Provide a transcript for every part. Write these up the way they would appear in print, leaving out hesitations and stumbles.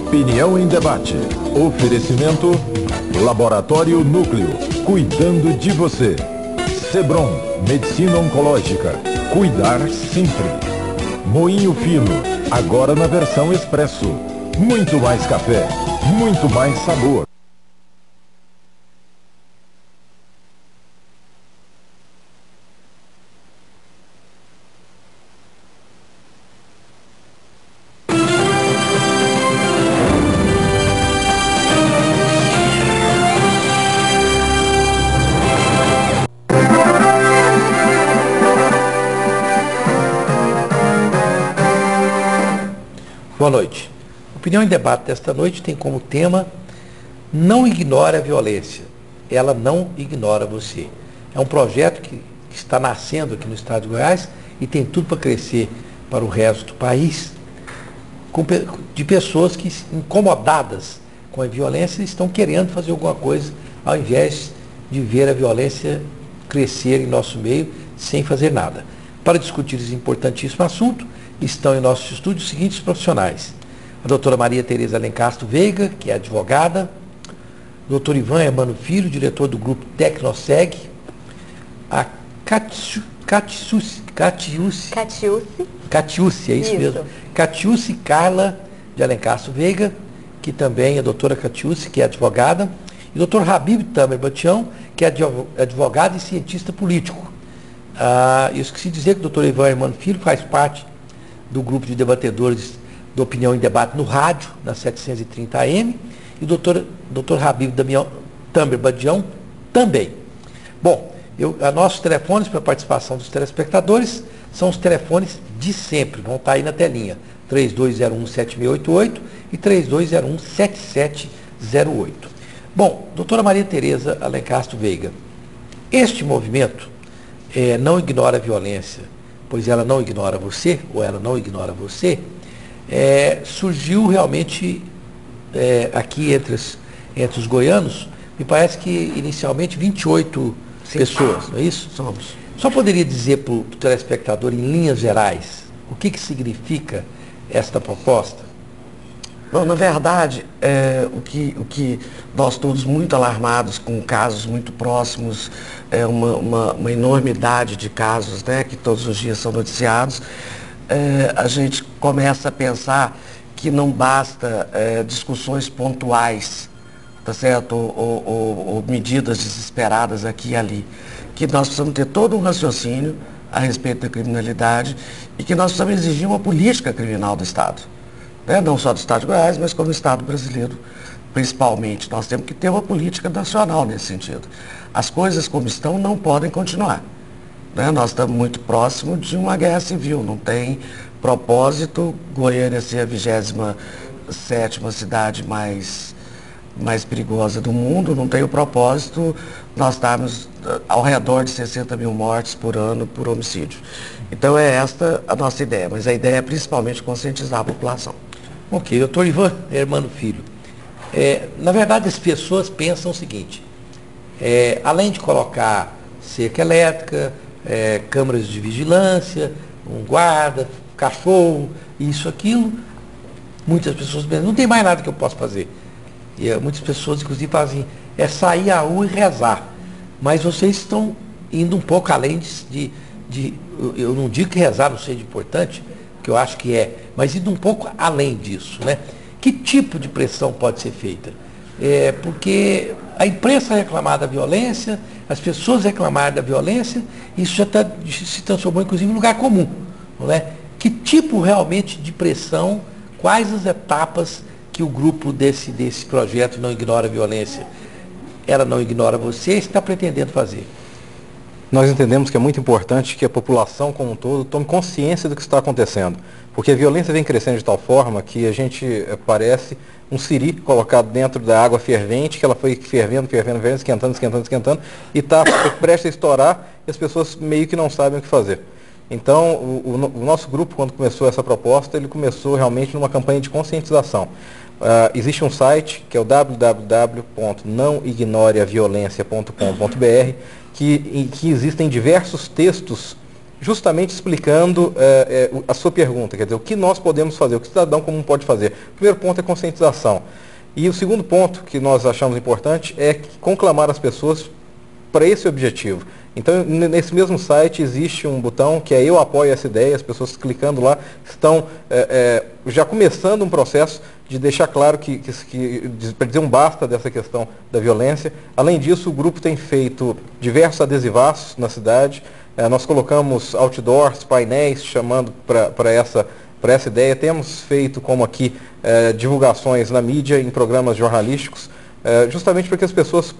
Opinião em debate. Oferecimento Laboratório Núcleo, cuidando de você. Sebron, Medicina Oncológica, cuidar sempre. Moinho Fino, agora na versão expresso. Muito mais café, muito mais sabor. Boa noite. Opinião em debate desta noite tem como tema: não ignore a violência, ela não ignora você. É um projeto que está nascendo aqui no estado de Goiás e tem tudo para crescer para o resto do país, de pessoas que, incomodadas com a violência, estão querendo fazer alguma coisa ao invés de ver a violência crescer em nosso meio sem fazer nada. Para discutir esse importantíssimo assunto, estão em nossos estúdios os seguintes profissionais: a doutora Maria Tereza Alencastro Veiga, que é advogada, o doutor Ivan Hermano Filho, diretor do grupo Tecnoseg, a Catiúce, é isso mesmo, Catiúce Carla de Alencastro Veiga, que também é a doutora Catiúce, que é advogada, e o doutor Habib Tamer Batião, que é advogado e cientista político. Eu esqueci de dizer que o doutor Ivan Hermano Filho faz parte do grupo de debatedores da Opinião em Debate no rádio, na 730 AM, e o doutor Habib Tamer Batião também. Bom, nossos telefones para participação dos telespectadores são os telefones de sempre, vão estar aí na telinha: 3201-7688 e 3201-7708. Bom, doutora Maria Tereza Alencastro Veiga, este movimento não ignora a violência, pois ela não ignora você, ou ela não ignora você, surgiu realmente aqui entre os goianos, me parece que inicialmente 28 pessoas, não é isso? Somos. Só poderia dizer para o telespectador, em linhas gerais, o que significa esta proposta? Bom, na verdade, o que nós todos muito alarmados com casos muito próximos, uma enormidade de casos, né, que todos os dias são noticiados, a gente começa a pensar que não basta discussões pontuais, tá certo? Ou medidas desesperadas aqui e ali, que nós precisamos ter todo um raciocínio a respeito da criminalidade e que nós precisamos exigir uma política criminal do Estado. Não só do Estado de Goiás, mas como do Estado brasileiro, principalmente. Nós temos que ter uma política nacional nesse sentido. As coisas como estão não podem continuar. Nós estamos muito próximos de uma guerra civil, não tem propósito Goiânia ser a 27ª cidade mais perigosa do mundo, não tem o propósito nós estarmos ao redor de 60 mil mortes por ano por homicídio. Então é esta a nossa ideia, mas a ideia é principalmente conscientizar a população. Ok, doutor Ivan Hermano Filho, na verdade as pessoas pensam o seguinte: além de colocar cerca elétrica, câmeras de vigilância, um guarda, cachorro, isso, aquilo, muitas pessoas pensam, não tem mais nada que eu possa fazer. E muitas pessoas, inclusive, fazem sair à rua e rezar. Mas vocês estão indo um pouco além eu não digo que rezar não seja importante, que eu acho que mas indo um pouco além disso, né? Que tipo de pressão pode ser feita? Porque a imprensa reclamar da violência, as pessoas reclamarem da violência, isso já se transformou, inclusive, em lugar comum, não é? Que tipo realmente de pressão, quais as etapas que o grupo desse projeto Não Ignora a Violência, ela não ignora você, está pretendendo fazer? Nós entendemos que é muito importante que a população como um todo tome consciência do que está acontecendo, porque a violência vem crescendo de tal forma que a gente parece um siri colocado dentro da água fervente, que ela foi fervendo, esquentando, e está prestes a estourar e as pessoas meio que não sabem o que fazer. Então, o nosso grupo, quando começou essa proposta, ele começou realmente numa campanha de conscientização. Existe um site que é o www.nãoignoreaviolência.com.br, que existem diversos textos justamente explicando a sua pergunta, quer dizer, o que nós podemos fazer, o que o cidadão comum pode fazer. O primeiro ponto é conscientização. E o segundo ponto que nós achamos importante é conclamar as pessoas para esse objetivo. Então, nesse mesmo site existe um botão que é Eu Apoio Essa Ideia, as pessoas clicando lá estão já começando um processo de deixar claro para dizer um basta dessa questão da violência. Além disso, o grupo tem feito diversos adesivaços na cidade, nós colocamos outdoors, painéis chamando para essa ideia, temos feito como aqui divulgações na mídia, em programas jornalísticos, justamente para que as pessoas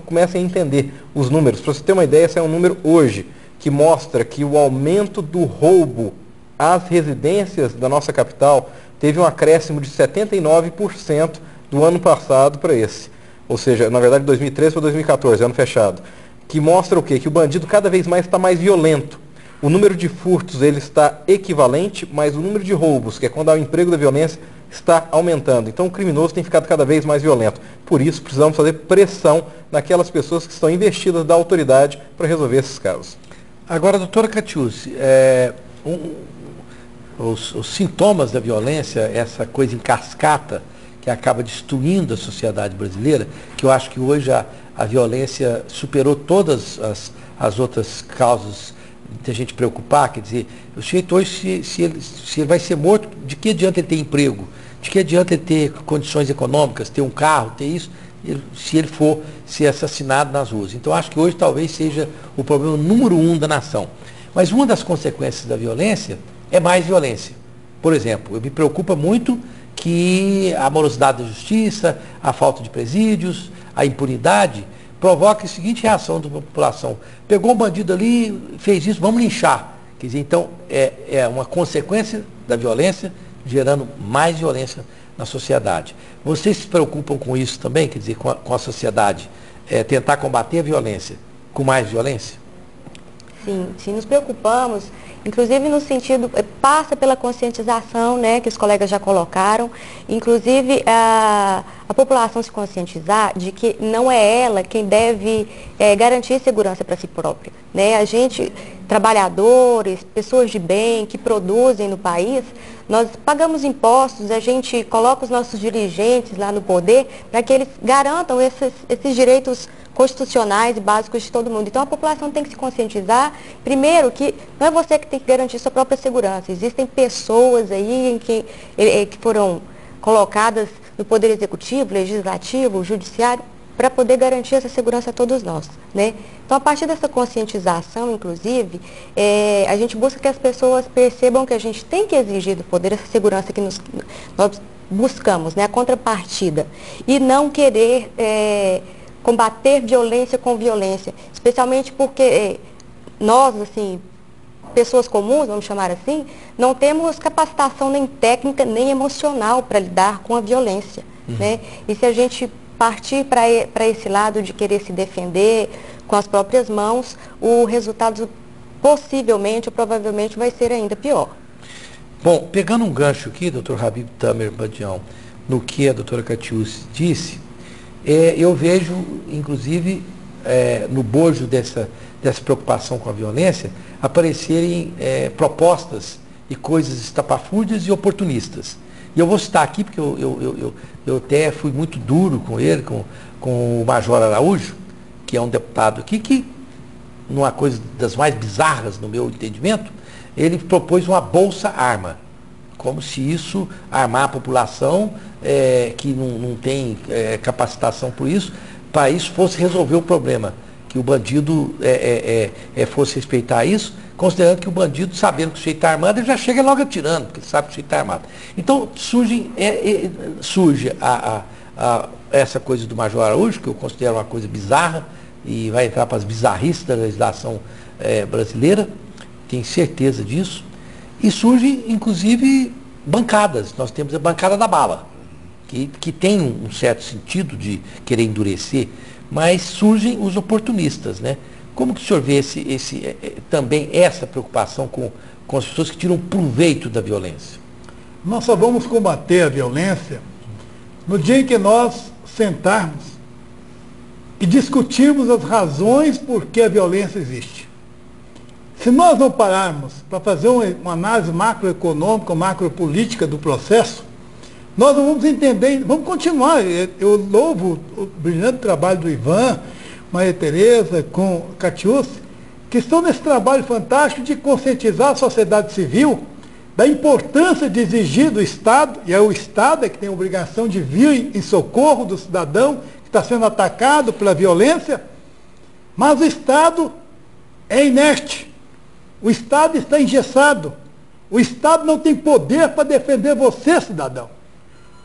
comecem a entender os números. Para você ter uma ideia, esse é um número hoje que mostra que o aumento do roubo às residências da nossa capital teve um acréscimo de 79% do ano passado para esse. Ou seja, na verdade, 2013 para 2014, ano fechado. Que mostra o quê? Que o bandido cada vez mais está mais violento. O número de furtos ele está equivalente, mas o número de roubos, que é quando há o emprego da violência, está aumentando. Então o criminoso tem ficado cada vez mais violento. Por isso precisamos fazer pressão naquelas pessoas que estão investidas da autoridade para resolver esses casos. Agora, doutora Catiúcia, os sintomas da violência, essa coisa em cascata que acaba destruindo a sociedade brasileira, que eu acho que hoje a violência superou todas as outras causas de a gente preocupar, quer dizer, o sujeito hoje, se ele vai ser morto, de que adianta ele ter emprego? De que adianta ele ter condições econômicas, ter um carro, ter isso, se ele for ser assassinado nas ruas? Então, acho que hoje talvez seja o problema número 1 da nação. Mas uma das consequências da violência é mais violência. Por exemplo, me preocupa muito que a morosidade da justiça, a falta de presídios, a impunidade, provoca a seguinte reação da população: pegou um bandido ali, fez isso, vamos linchar. Quer dizer, então, é uma consequência da violência, gerando mais violência na sociedade. Vocês se preocupam com isso também, quer dizer, com a sociedade, tentar combater a violência com mais violência? Sim, nos preocupamos, inclusive no sentido, passa pela conscientização, né, que os colegas já colocaram, inclusive a população se conscientizar de que não é ela quem deve garantir segurança para si própria, né? A gente, trabalhadores, pessoas de bem que produzem no país, nós pagamos impostos, a gente coloca os nossos dirigentes lá no poder para que eles garantam esses direitos constitucionais e básicos de todo mundo. Então a população tem que se conscientizar, primeiro, que não é você que tem que garantir sua própria segurança. Existem pessoas aí que foram colocadas no Poder Executivo, Legislativo, Judiciário, para poder garantir essa segurança a todos nós, né? Então, a partir dessa conscientização, inclusive, a gente busca que as pessoas percebam que a gente tem que exigir do poder essa segurança que nós buscamos, né? A contrapartida. E não querer combater violência com violência, especialmente porque nós, assim, pessoas comuns, vamos chamar assim, não temos capacitação nem técnica, nem emocional para lidar com a violência, né? E se a gente partir para esse lado de querer se defender com as próprias mãos, o resultado possivelmente ou provavelmente vai ser ainda pior. Bom, pegando um gancho aqui, doutor Habib Tamer Badião, no que a doutora Catiúcia disse, eu vejo, inclusive, no bojo dessa preocupação com a violência, aparecerem propostas e coisas estapafúrdias e oportunistas. E eu vou citar aqui, porque eu até fui muito duro com ele, com o Major Araújo, que é um deputado aqui, que, numa coisa das mais bizarras, no meu entendimento, ele propôs uma bolsa-arma, como se isso, armar a população que não tem capacitação por isso, para isso fosse resolver o problema, que o bandido fosse respeitar isso, considerando que o bandido, sabendo que o sujeito está armado, ele já chega logo atirando, porque ele sabe que o sujeito está armado. Então, surge essa coisa do Major Araújo, que eu considero uma coisa bizarra, e vai entrar para as bizarrices da legislação brasileira, tenho certeza disso, e surgem, inclusive, bancadas. Nós temos a bancada da bala, que tem um certo sentido de querer endurecer, mas surgem os oportunistas, né? Como que o senhor vê também essa preocupação com as pessoas que tiram proveito da violência? Nós só vamos combater a violência no dia em que nós sentarmos e discutirmos as razões por que a violência existe. Se nós não pararmos para fazer uma análise macroeconômica, macropolítica do processo, nós não vamos entender, vamos continuar. Eu louvo o brilhante trabalho do Ivan, Maria Tereza, com Catiúcia, que estão nesse trabalho fantástico de conscientizar a sociedade civil da importância de exigir do Estado, e é o Estado que tem a obrigação de vir em socorro do cidadão que está sendo atacado pela violência, mas o Estado é inerte, o Estado está engessado, o Estado não tem poder para defender você, cidadão,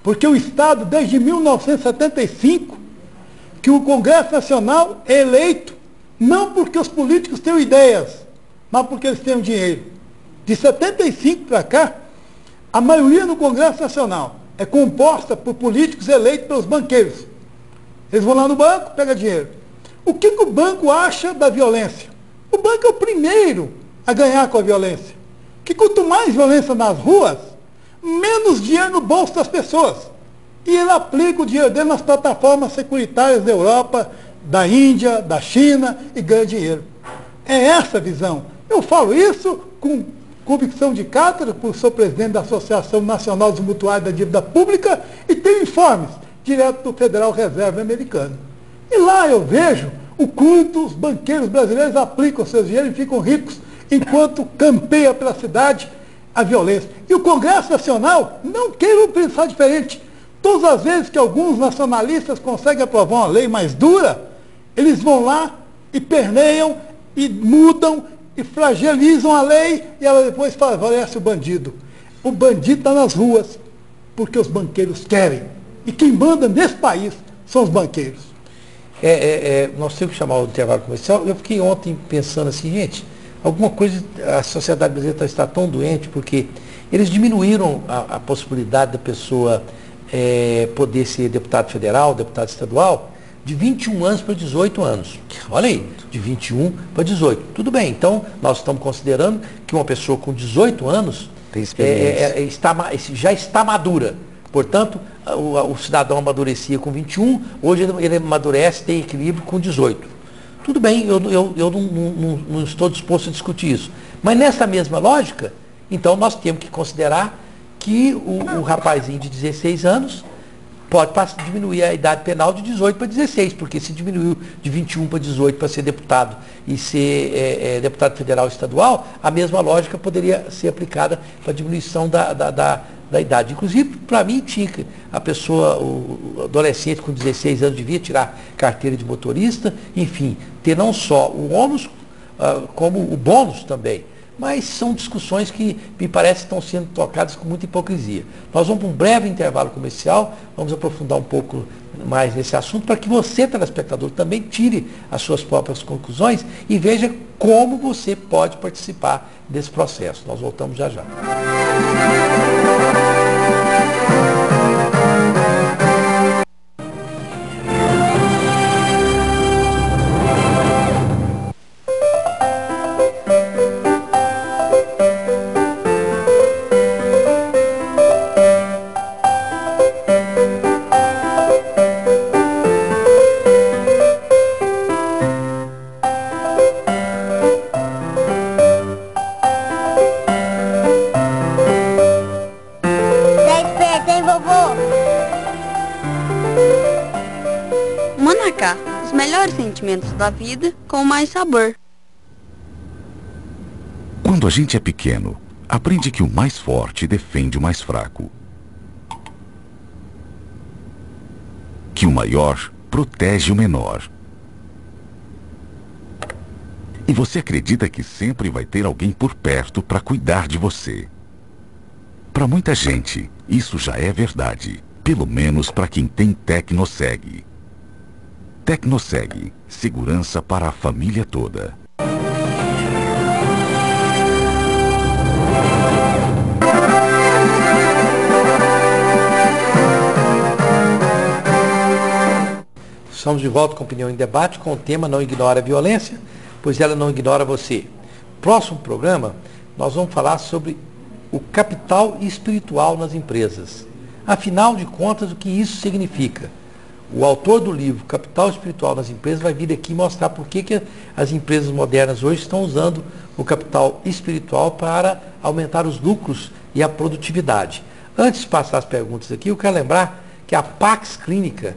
porque o Estado, desde 1975, que o Congresso Nacional é eleito, não porque os políticos tenham ideias, mas porque eles tenham dinheiro. De 75 para cá, a maioria no Congresso Nacional é composta por políticos eleitos pelos banqueiros. Eles vão lá no banco, pegam dinheiro. O que o banco acha da violência? O banco é o primeiro a ganhar com a violência. Que quanto mais violência nas ruas, menos dinheiro no bolso das pessoas. E ele aplica o dinheiro dele nas plataformas securitárias da Europa, da Índia, da China e ganha dinheiro. É essa a visão. Eu falo isso com convicção de cátedra, por sou presidente da Associação Nacional dos Mutuários da Dívida Pública e tenho informes direto do Federal Reserve americano. E lá eu vejo o quanto os banqueiros brasileiros aplicam seus dinheiros e ficam ricos, enquanto campeia pela cidade a violência. E o Congresso Nacional não queira pensar diferente. Todas as vezes que alguns nacionalistas conseguem aprovar uma lei mais dura, eles vão lá e perneiam e mudam e fragilizam a lei e ela depois favorece o bandido. O bandido está nas ruas porque os banqueiros querem. E quem manda nesse país são os banqueiros. Nós temos que chamar o intervalo comercial. Eu fiquei ontem pensando assim, gente, alguma coisa, a sociedade brasileira está tão doente porque eles diminuíram a possibilidade da pessoa poder ser deputado federal, deputado estadual, de 21 anos para 18 anos. Olha aí, de 21 para 18. Tudo bem, então nós estamos considerando que uma pessoa com 18 anos já está madura. Portanto, o cidadão amadurecia com 21, hoje ele amadurece, tem equilíbrio com 18. Tudo bem, eu não estou disposto a discutir isso. Mas nessa mesma lógica, então nós temos que considerar que o rapazinho de 16 anos pode diminuir a idade penal de 18 para 16, porque se diminuiu de 21 para 18 para ser deputado e ser deputado federal e estadual, a mesma lógica poderia ser aplicada para a diminuição da idade. Inclusive, para mim, tinha que a pessoa, o adolescente com 16 anos devia tirar carteira de motorista, enfim, ter não só o ônus, como o bônus também. Mas são discussões que me parece estão sendo tocadas com muita hipocrisia. Nós vamos para um breve intervalo comercial, vamos aprofundar um pouco mais nesse assunto, para que você, telespectador, também tire as suas próprias conclusões e veja como você pode participar desse processo. Nós voltamos já já. Os melhores sentimentos da vida com mais sabor. Quando a gente é pequeno, aprende que o mais forte defende o mais fraco. Que o maior protege o menor. E você acredita que sempre vai ter alguém por perto para cuidar de você. Para muita gente, isso já é verdade. Pelo menos para quem tem Tecnoseg. Tecnoseg, segurança para a família toda. Estamos de volta com Opinião em Debate, com o tema Não Ignore a Violência, pois ela não ignora você. Próximo programa, nós vamos falar sobre o capital espiritual nas empresas. Afinal de contas, o que isso significa? O autor do livro Capital Espiritual nas Empresas vai vir aqui mostrar por que as empresas modernas hoje estão usando o capital espiritual para aumentar os lucros e a produtividade. Antes de passar as perguntas aqui, eu quero lembrar que a Pax Clínica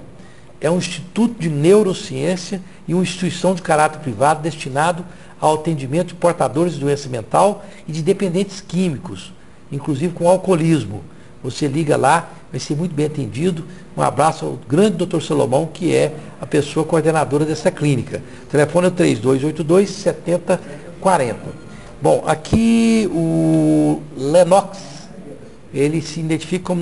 é um instituto de neurociência e uma instituição de caráter privado destinado ao atendimento de portadores de doença mental e de dependentes químicos, inclusive com alcoolismo. Você liga lá, vai ser muito bem atendido. Um abraço ao grande Dr. Salomão, que é a pessoa coordenadora dessa clínica. O telefone é o 3282-7040. Bom, aqui o Lenox, ele se identifica como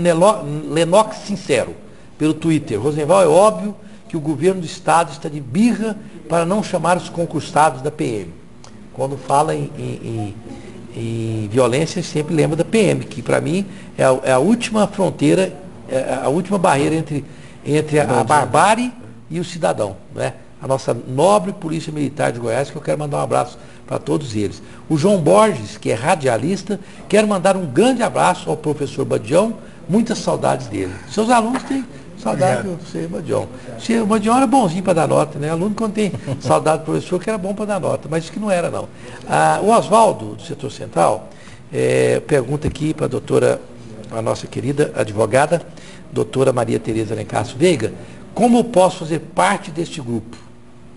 Lenox Sincero, pelo Twitter. Rosenval, é óbvio que o governo do Estado está de birra para não chamar os concursados da PM. Quando fala em violência, sempre lembra da PM, que para mim é a última fronteira, a última barreira entre a barbárie e o cidadão, né? A nossa nobre Polícia Militar de Goiás, que eu quero mandar um abraço para todos eles. O João Borges, que é radialista, quero mandar um grande abraço ao professor Badião, muitas saudades dele. Seus alunos têm saudade do professor Badião. O Badião era bonzinho para dar nota, né? Aluno quando tem saudade do professor, que era bom para dar nota, mas isso que não era, não. O Oswaldo, do Setor Central, pergunta aqui para a nossa querida advogada, doutora Maria Tereza Alencastro Veiga, como eu posso fazer parte deste grupo?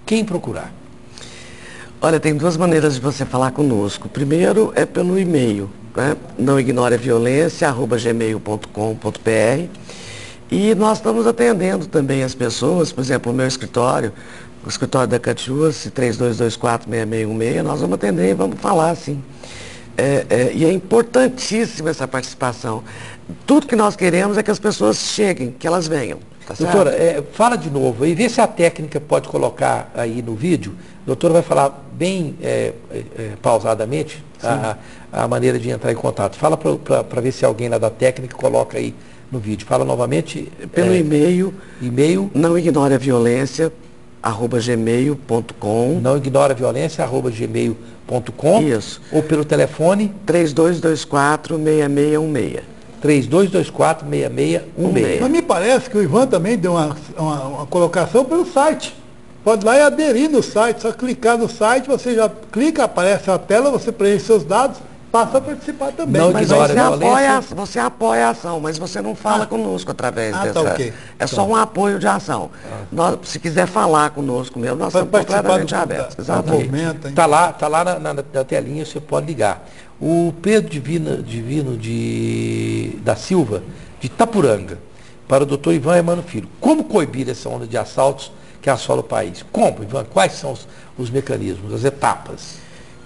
Quem procurar? Olha, tem duas maneiras de você falar conosco. Primeiro é pelo e-mail, né? naoignoreaviolência@gmail.com.br. E nós estamos atendendo também as pessoas, por exemplo, o meu escritório, o escritório da Catiúce, 3224-6616, nós vamos atender e vamos falar, sim. E é importantíssima essa participação. Tudo que nós queremos é que as pessoas cheguem, que elas venham. Tá, doutora, fala de novo e vê se a técnica pode colocar aí no vídeo. A doutora vai falar bem pausadamente a maneira de entrar em contato. Fala para ver se alguém lá da técnica coloca aí no vídeo. Fala novamente. Pelo e-mail. naoignoreaviolência@gmail.com. naoignoreaviolência@gmail.com. Isso. Ou pelo telefone 3224-6616. 3224-6616. Mas me parece que o Ivan também deu uma colocação pelo site. Pode ir lá e aderir no site, só clicar no site, você já clica, aparece a tela, você preenche seus dados, passa a participar também. Não, mas você apoia a ação, mas você não fala conosco através dessa. Tá, okay. É só um apoio de ação. Se quiser falar conosco mesmo, nós estamos completamente abertos. Exatamente. Está lá na telinha, você pode ligar. O Pedro Divino da Silva, de Itapuranga, para o doutor Ivan Emmanuel Filho. Como coibir essa onda de assaltos que assola o país? Como, Ivan? Quais são os mecanismos, as etapas?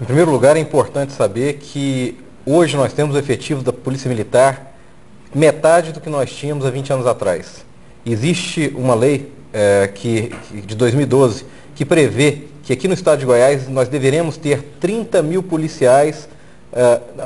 Em primeiro lugar, é importante saber que hoje nós temos o efetivo da Polícia Militar metade do que nós tínhamos há 20 anos atrás. Existe uma lei de 2012 que prevê que aqui no estado de Goiás nós deveremos ter 30 mil policiais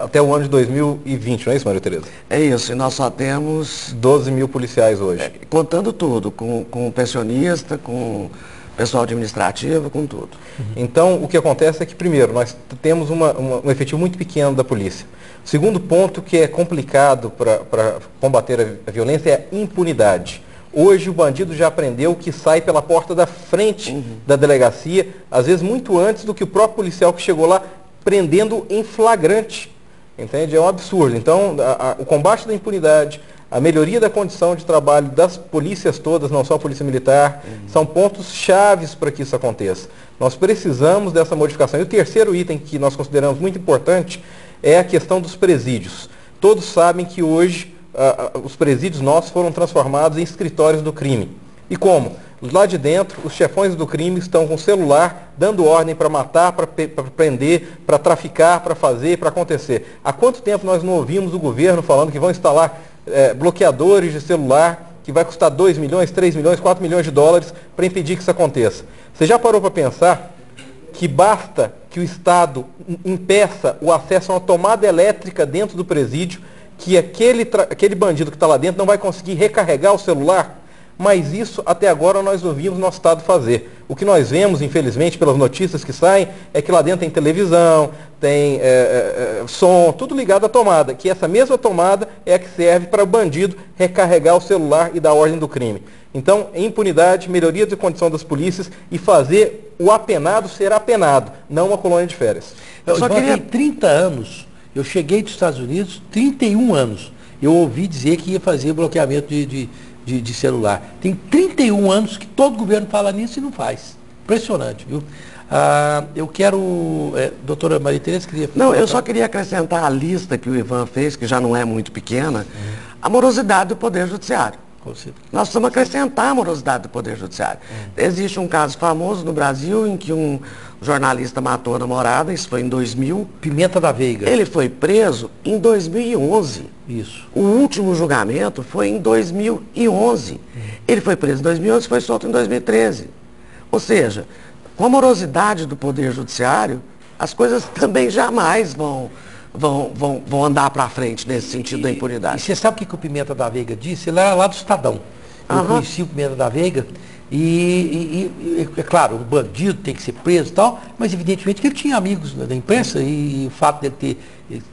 até o ano de 2020, não é isso, Maria Tereza? É isso, e nós só temos 12 mil policiais hoje. Contando tudo, com pensionista, com pessoal administrativo, com tudo. Então, o que acontece é que, primeiro, nós temos um efetivo muito pequeno da polícia. O segundo ponto que é complicado para combater a violência é a impunidade. Hoje o bandido já aprendeu que sai pela porta da frente da delegacia, às vezes muito antes do que o próprio policial que chegou lá, prendendo em flagrante, entende? É um absurdo. Então, o combate da impunidade, a melhoria da condição de trabalho das polícias todas, não só a Polícia Militar, são pontos chaves para que isso aconteça. Nós precisamos dessa modificação. E o terceiro item que nós consideramos muito importante é a questão dos presídios. Todos sabem que hoje os presídios nossos foram transformados em escritórios do crime. E como? Lá de dentro, os chefões do crime estão com o celular, dando ordem para matar, para prender, para traficar, para fazer, para acontecer. Há quanto tempo nós não ouvimos o governo falando que vão instalar bloqueadores de celular, que vai custar 2 milhões, 3 milhões, 4 milhões de dólares para impedir que isso aconteça? Você já parou para pensar que basta que o Estado impeça o acesso a uma tomada elétrica dentro do presídio, que aquele bandido que está lá dentro não vai conseguir recarregar o celular? mas isso até agora nós não vimos nosso Estado fazer. O que nós vemos, infelizmente, pelas notícias que saem, é que lá dentro tem televisão, tem som, tudo ligado à tomada, que essa mesma tomada é a que serve para o bandido recarregar o celular e dar ordem do crime. Então, impunidade, melhoria de condição das polícias e fazer o apenado ser apenado, não uma colônia de férias. Eu só queria 30 anos, eu cheguei dos Estados Unidos, 31 anos, eu ouvi dizer que ia fazer bloqueamento de celular. Tem 31 anos que todo governo fala nisso e não faz. Impressionante, viu? Eu quero... doutora Maria Tereza, queria... Não, eu só queria acrescentar a lista que o Ivan fez, que já não é muito pequena, a morosidade do Poder Judiciário. Nós precisamos acrescentar a morosidade do Poder Judiciário. Existe um caso famoso no Brasil em que um jornalista matou a namorada, isso foi em 2000. Pimenta da Veiga. Ele foi preso em 2011. Isso. O último julgamento foi em 2011. Ele foi preso em 2011 e foi solto em 2013. Ou seja, com a morosidade do Poder Judiciário, as coisas também jamais vão andar para frente nesse sentido da impunidade. E você sabe o que o Pimenta da Veiga disse? Ele era lá do Estadão. Eu conheci o Pimenta da Veiga e é claro, o bandido tem que ser preso e tal, mas evidentemente que ele tinha amigos da imprensa e o fato dele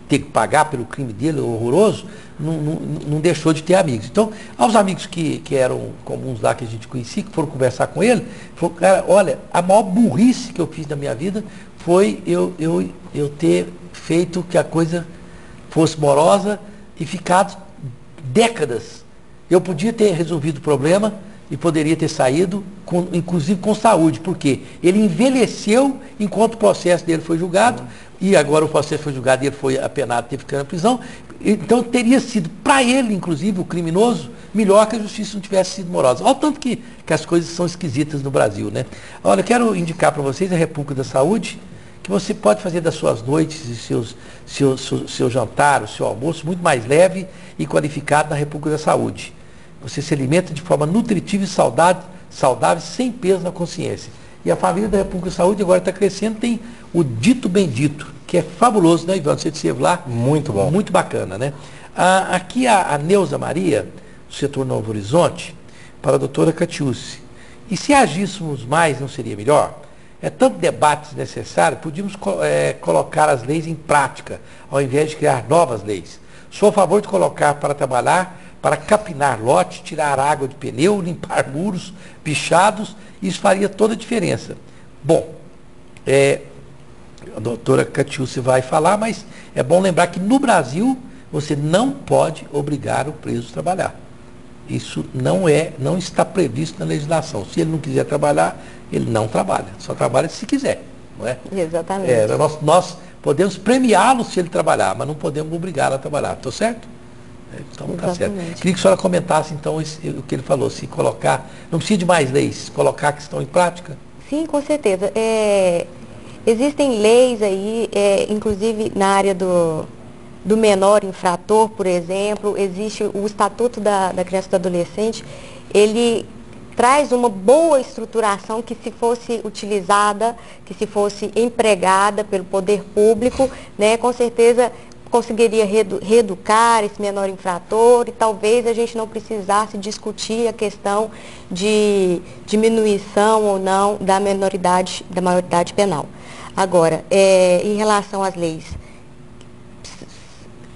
ter que pagar pelo crime dele, horroroso, não deixou de ter amigos. Então, aos amigos que eram comuns lá, que a gente conhecia, que foram conversar com ele, falou, cara, olha, a maior burrice que eu fiz na minha vida foi eu ter feito que a coisa fosse morosa e ficado décadas. Eu podia ter resolvido o problema e poderia ter saído, inclusive com saúde, porque ele envelheceu enquanto o processo dele foi julgado, e agora o processo foi julgado e ele foi apenado, teve que ficar na prisão. Então teria sido, para ele, inclusive, o criminoso, melhor que a justiça não tivesse sido morosa. Olha o tanto que as coisas são esquisitas no Brasil, né? Olha, eu quero indicar para vocês a República da Saúde, que você pode fazer das suas noites e seu jantar, o seu almoço muito mais leve e qualificado na República da Saúde. Você se alimenta de forma nutritiva e saudável, sem peso na consciência. E a família da República da Saúde agora está crescendo, tem o Dito Bendito, que é fabuloso, né, Ivan? Você esteve lá? Muito bom. Muito bacana, né? Aqui a Neuza Maria, do setor Novo Horizonte, para a doutora Catiúce. E se agíssemos mais, não seria melhor? Tanto debates necessários, podíamos colocar as leis em prática, ao invés de criar novas leis. Sou a favor de colocar para trabalhar, para capinar lote, tirar água de pneu, limpar muros pichados, isso faria toda a diferença. Bom, a doutora Catiúce vai falar, mas é bom lembrar que no Brasil você não pode obrigar o preso a trabalhar. Isso não está previsto na legislação. Se ele não quiser trabalhar, ele não trabalha. Só trabalha se quiser, não é? Exatamente. Nós podemos premiá-lo se ele trabalhar, mas não podemos obrigá-lo a trabalhar. Estou certo? Então está certo. Queria que a senhora comentasse então o que ele falou, se colocar, não precisa de mais leis, colocar a questão em prática. Sim, com certeza. Existem leis aí, inclusive na área do menor infrator, por exemplo, existe o Estatuto da Criança e do Adolescente, ele traz uma boa estruturação que, se fosse utilizada, que se fosse empregada pelo poder público, né, com certeza conseguiria reeducar esse menor infrator e talvez a gente não precisasse discutir a questão de diminuição ou não da maioridade penal. Agora, em relação às leis,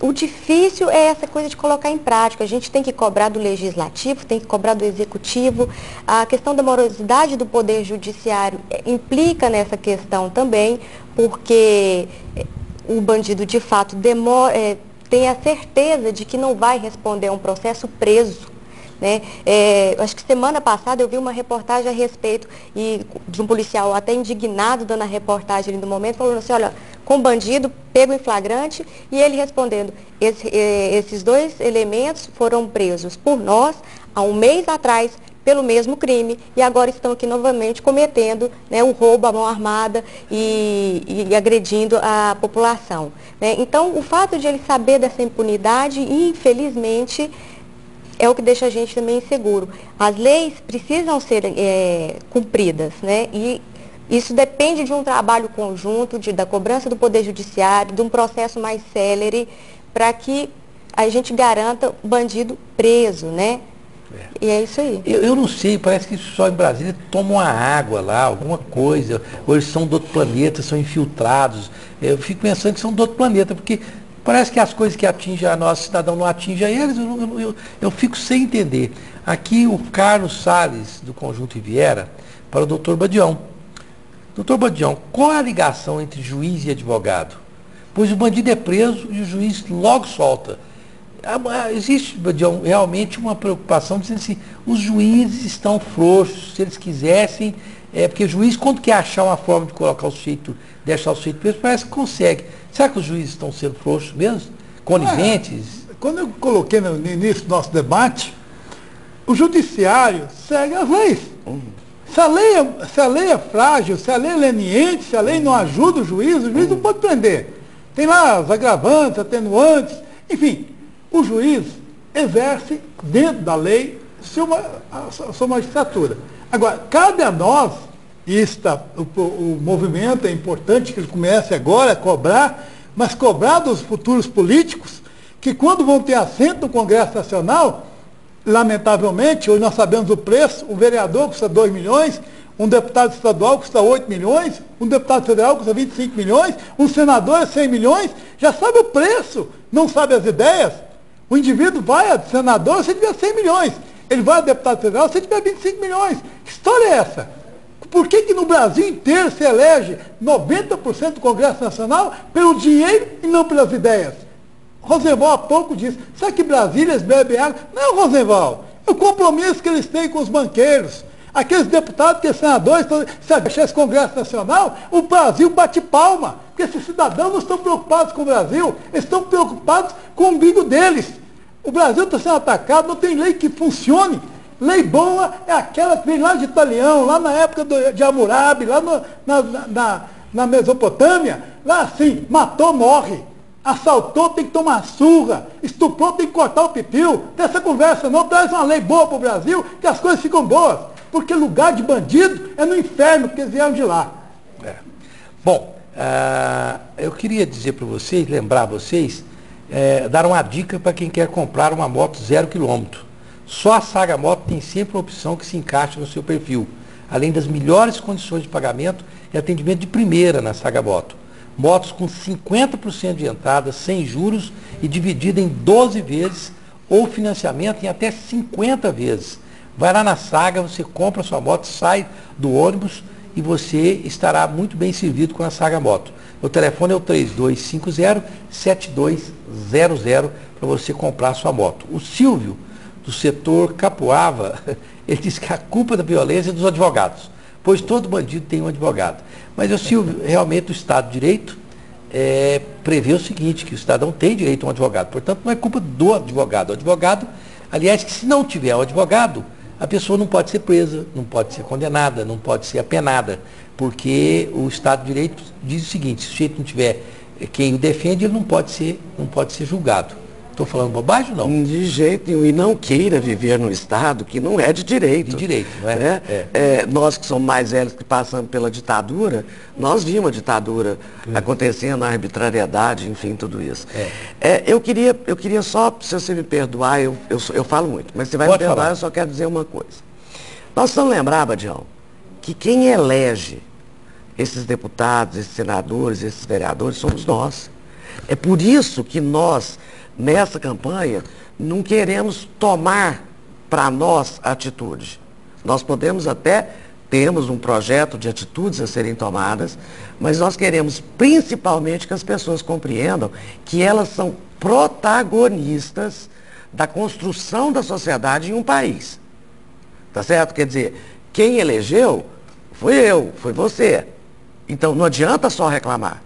o difícil é essa coisa de colocar em prática. A gente tem que cobrar do legislativo, tem que cobrar do executivo. A questão da morosidade do poder judiciário implica nessa questão também, porque o bandido de fato tem a certeza de que não vai responder a um processo preso, né? Acho que semana passada eu vi uma reportagem a respeito de um policial até indignado dando a reportagem ali no momento, falando assim, olha, com bandido, pego em flagrante, e ele respondendo, esses dois elementos foram presos por nós há um mês atrás, pelo mesmo crime, e agora estão aqui novamente cometendo, né, o roubo à mão armada e agredindo a população, né? Então, o fato de ele saber dessa impunidade, infelizmente, é o que deixa a gente também inseguro. As leis precisam ser cumpridas, né? E isso depende de um trabalho conjunto, da cobrança do Poder Judiciário, de um processo mais célere, para que a gente garanta o bandido preso, né? E é isso aí. Eu não sei, parece que só em Brasília tomam a água lá, alguma coisa, ou eles são do outro planeta, são infiltrados. Eu fico pensando que são do outro planeta, porque parece que as coisas que atingem a nós, cidadão, não atingem a eles, eu fico sem entender. Aqui o Carlos Salles, do Conjunto Riviera, para o doutor Badião. Doutor Badião, qual é a ligação entre juiz e advogado? Pois o bandido é preso e o juiz logo solta. Existe, Badião, realmente uma preocupação dizendo assim, os juízes estão frouxos, se eles quisessem, porque o juiz, quando quer achar uma forma de colocar o sujeito, deixar o sujeito preso, parece que consegue. Será que os juízes estão sendo frouxos mesmo? Coniventes? Quando eu coloquei no início do nosso debate, o judiciário segue as leis. Se a lei é frágil, se a lei é leniente, se a lei não ajuda o juiz não pode prender. Tem lá os agravantes, atenuantes, enfim, o juiz exerce dentro da lei a sua magistratura. Agora, cabe a nós, e o movimento é importante que ele comece agora a cobrar, mas cobrar dos futuros políticos, que quando vão ter assento no Congresso Nacional, lamentavelmente, hoje nós sabemos o preço, um vereador custa 2 milhões, um deputado estadual custa 8 milhões, um deputado federal custa 25 milhões, um senador é 100 milhões, já sabe o preço, não sabe as ideias. O indivíduo vai a senador se tiver 100 milhões, ele vai a deputado federal se tiver 25 milhões. Que história é essa? Por que no Brasil inteiro se elege 90% do Congresso Nacional pelo dinheiro e não pelas ideias? Rosenval há pouco disse, sabe que Brasília eles bebem água? Não, Rosenval, é o compromisso que eles têm com os banqueiros. Aqueles deputados, aqueles senadores, se achar esse Congresso Nacional, o Brasil bate palma, porque esses cidadãos não estão preocupados com o Brasil, eles estão preocupados com o umbigo deles. O Brasil está sendo atacado, não tem lei que funcione. Lei boa é aquela que vem lá de Italião, lá na época de Hammurabi, lá na Mesopotâmia, lá assim, matou, morre. Assaltou, tem que tomar surra. Estuprou, tem que cortar o pipil. Tem essa conversa não, traz uma lei boa para o Brasil, que as coisas ficam boas. Porque lugar de bandido é no inferno, porque eles vieram de lá. Bom, eu queria dizer para vocês, lembrar vocês, dar uma dica para quem quer comprar uma moto 0 km. Só a Saga Moto tem sempre uma opção que se encaixa no seu perfil, além das melhores condições de pagamento e atendimento de primeira na Saga Moto. Motos com 50% de entrada, sem juros e dividida em 12 vezes ou financiamento em até 50 vezes. Vai lá na Saga, você compra sua moto, sai do ônibus e você estará muito bem servido com a Saga Moto. O telefone é o 3250-7200 para você comprar a sua moto. O Silvio, do setor Capuava, ele diz que a culpa da violência é dos advogados, pois todo bandido tem um advogado. Mas o Silvio, realmente o Estado de Direito prevê o seguinte, que o cidadão tem direito a um advogado, portanto não é culpa do advogado. O advogado, aliás, que se não tiver um advogado, a pessoa não pode ser presa, não pode ser condenada, não pode ser apenada, porque o Estado de Direito diz o seguinte, se o sujeito não tiver quem o defende, ele não pode ser julgado. Estou falando bobagem ou não? De jeito nenhum. E não queira viver num Estado que não é de direito. De direito, não é? Né? Nós que somos mais velhos que passamos pela ditadura, nós vimos a ditadura acontecendo, a arbitrariedade, enfim, tudo isso. Eu queria só, se você me perdoar, eu falo muito, mas você vai me perdoar, eu só quero dizer uma coisa. Nós precisamos lembrar, Badião, que quem elege esses deputados, esses senadores, esses vereadores, somos nós. É por isso que nós, nessa campanha, não queremos tomar para nós atitude. Nós podemos até, temos um projeto de atitudes a serem tomadas, mas nós queremos principalmente que as pessoas compreendam que elas são protagonistas da construção da sociedade em um país. Tá certo? Quer dizer, quem elegeu foi eu, foi você. Então não adianta só reclamar.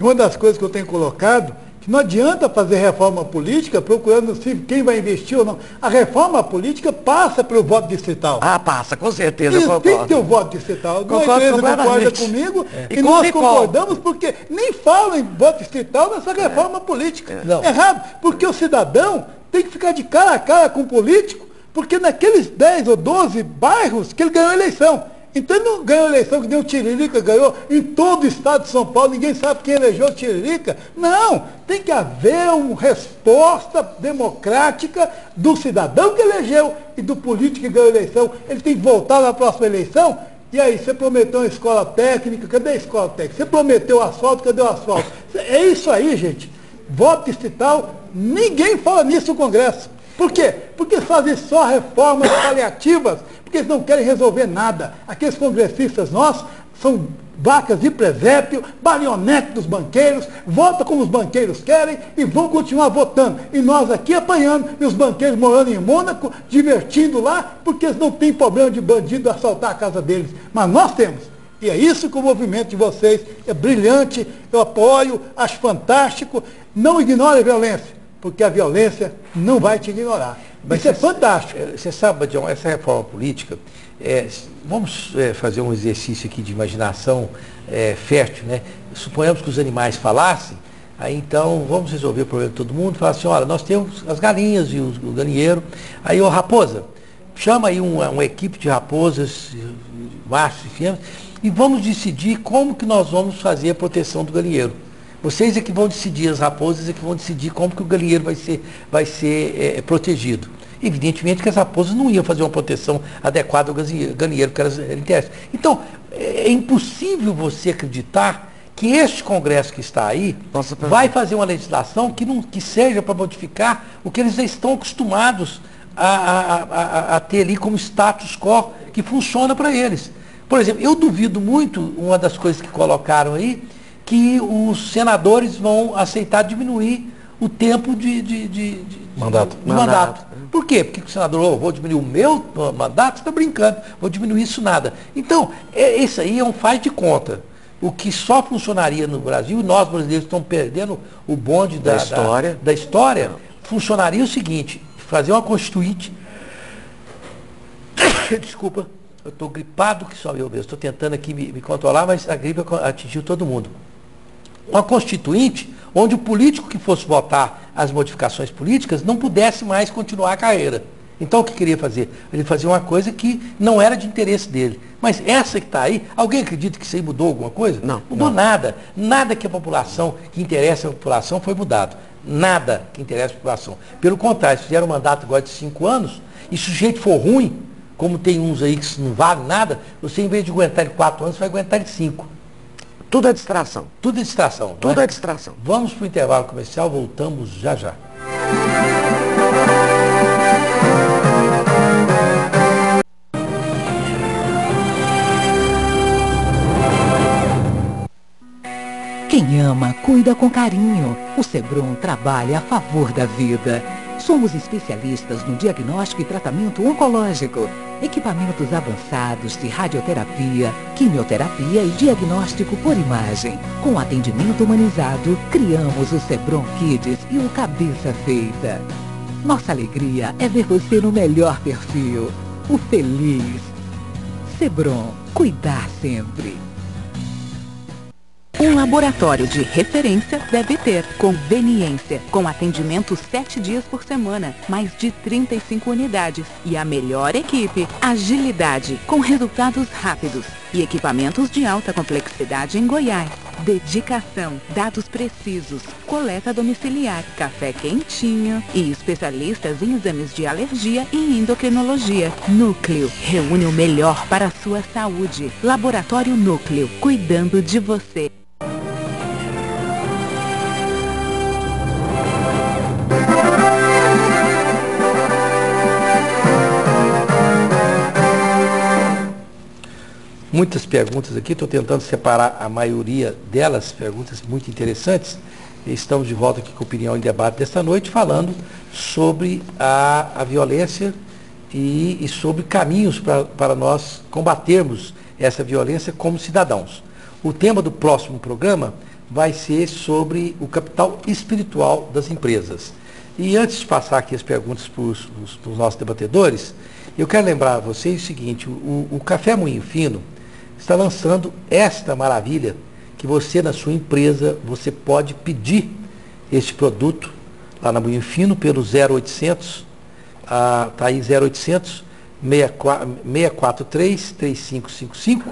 Uma das coisas que eu tenho colocado, que não adianta fazer reforma política procurando quem vai investir ou não. A reforma política passa pelo voto distrital. Ah, passa, com certeza, eu concordo. Tem que ter o voto distrital. Concordo, a empresa concorda comigo e nós concordamos porque nem falam em voto distrital nessa reforma política. Não. Errado, porque o cidadão tem que ficar de cara a cara com o político, porque naqueles 10 ou 12 bairros que ele ganhou a eleição. Então ele não ganhou a eleição que nem o Tiririca ganhou em todo o estado de São Paulo, ninguém sabe quem elegeu o Tiririca. Não, tem que haver uma resposta democrática do cidadão que elegeu e do político que ganhou a eleição. Ele tem que voltar na próxima eleição. E aí, você prometeu uma escola técnica, cadê a escola técnica? Você prometeu asfalto, cadê o asfalto? É isso aí, gente. Voto distrital, ninguém fala nisso no Congresso. Por quê? Porque fazem só reformas paliativas, porque eles não querem resolver nada. Aqueles congressistas nossos são vacas de presépio, marionete dos banqueiros, votam como os banqueiros querem e vão continuar votando. E nós aqui apanhando, e os banqueiros morando em Mônaco, divertindo lá, porque eles não têm problema de bandido assaltar a casa deles. Mas nós temos. E é isso que o movimento de vocês é brilhante, eu apoio, acho fantástico. Não ignore a violência, porque a violência não vai te ignorar. Mas isso é fantástico. Você sabe, Badião, essa reforma política, vamos fazer um exercício aqui de imaginação fértil, né? Suponhamos que os animais falassem, aí então vamos resolver o problema de todo mundo, falar assim, olha, nós temos as galinhas e o galinheiro, aí, ô raposa, chama aí uma equipe de raposas, machos e fêmeas, e vamos decidir como que nós vamos fazer a proteção do galinheiro. Vocês é que vão decidir, as raposas é que vão decidir como que o galinheiro vai ser protegido. Evidentemente que as raposas não iam fazer uma proteção adequada ao galinheiro, porque elas interessam. Então, é impossível você acreditar que este Congresso que está aí vai fazer uma legislação que seja para modificar o que eles já estão acostumados a ter ali como status quo que funciona para eles. Por exemplo, eu duvido muito, uma das coisas que colocaram aí, que os senadores vão aceitar diminuir o tempo de mandato. Por quê? Porque o senador, vou diminuir o meu mandato, você está brincando, vou diminuir isso nada. Então, isso aí é um faz de conta. O que só funcionaria no Brasil, nós brasileiros estamos perdendo o bonde da história, funcionaria o seguinte, fazer uma constituinte, desculpa, eu estou gripado que só eu mesmo, estou tentando aqui me controlar, mas a gripe atingiu todo mundo. Uma constituinte onde o político que fosse votar as modificações políticas não pudesse mais continuar a carreira. Então o que queria fazer? Ele fazia uma coisa que não era de interesse dele. Mas essa que está aí, alguém acredita que isso aí mudou alguma coisa? Não. Mudou nada. Nada que a população, que interessa a população, foi mudado. Nada que interessa a população. Pelo contrário, se fizeram um mandato agora de 5 anos, e se o sujeito for ruim, como tem uns aí que não vale nada, você em vez de aguentar ele 4 anos, vai aguentar ele 5. Tudo é distração. Tudo é distração. Tudo é distração. Vamos para o intervalo comercial, voltamos já já. Quem ama, cuida com carinho. O Sebron trabalha a favor da vida. Somos especialistas no diagnóstico e tratamento oncológico. Equipamentos avançados de radioterapia, quimioterapia e diagnóstico por imagem. Com atendimento humanizado, criamos o Sebron Kids e o Cabeça Feita. Nossa alegria é ver você no melhor perfil, o feliz. Sebron, cuidar sempre. Um laboratório de referência deve ter conveniência, com atendimento 7 dias por semana, mais de 35 unidades e a melhor equipe, agilidade, com resultados rápidos e equipamentos de alta complexidade em Goiás. Dedicação, dados precisos, coleta domiciliar, café quentinho e especialistas em exames de alergia e endocrinologia. Núcleo, reúne o melhor para a sua saúde. Laboratório Núcleo, cuidando de você. Muitas perguntas aqui, estou tentando separar a maioria delas, perguntas muito interessantes. Estamos de volta aqui com a Opinião em Debate desta noite, falando sobre a violência e sobre caminhos para nós combatermos essa violência como cidadãos. O tema do próximo programa vai ser sobre o capital espiritual das empresas. E antes de passar aqui as perguntas para os nossos debatedores, eu quero lembrar a vocês o seguinte, o Café Moinho Fino está lançando esta maravilha que você, na sua empresa, você pode pedir este produto lá na Moinho Fino pelo 0800, está aí 0800 643-3555.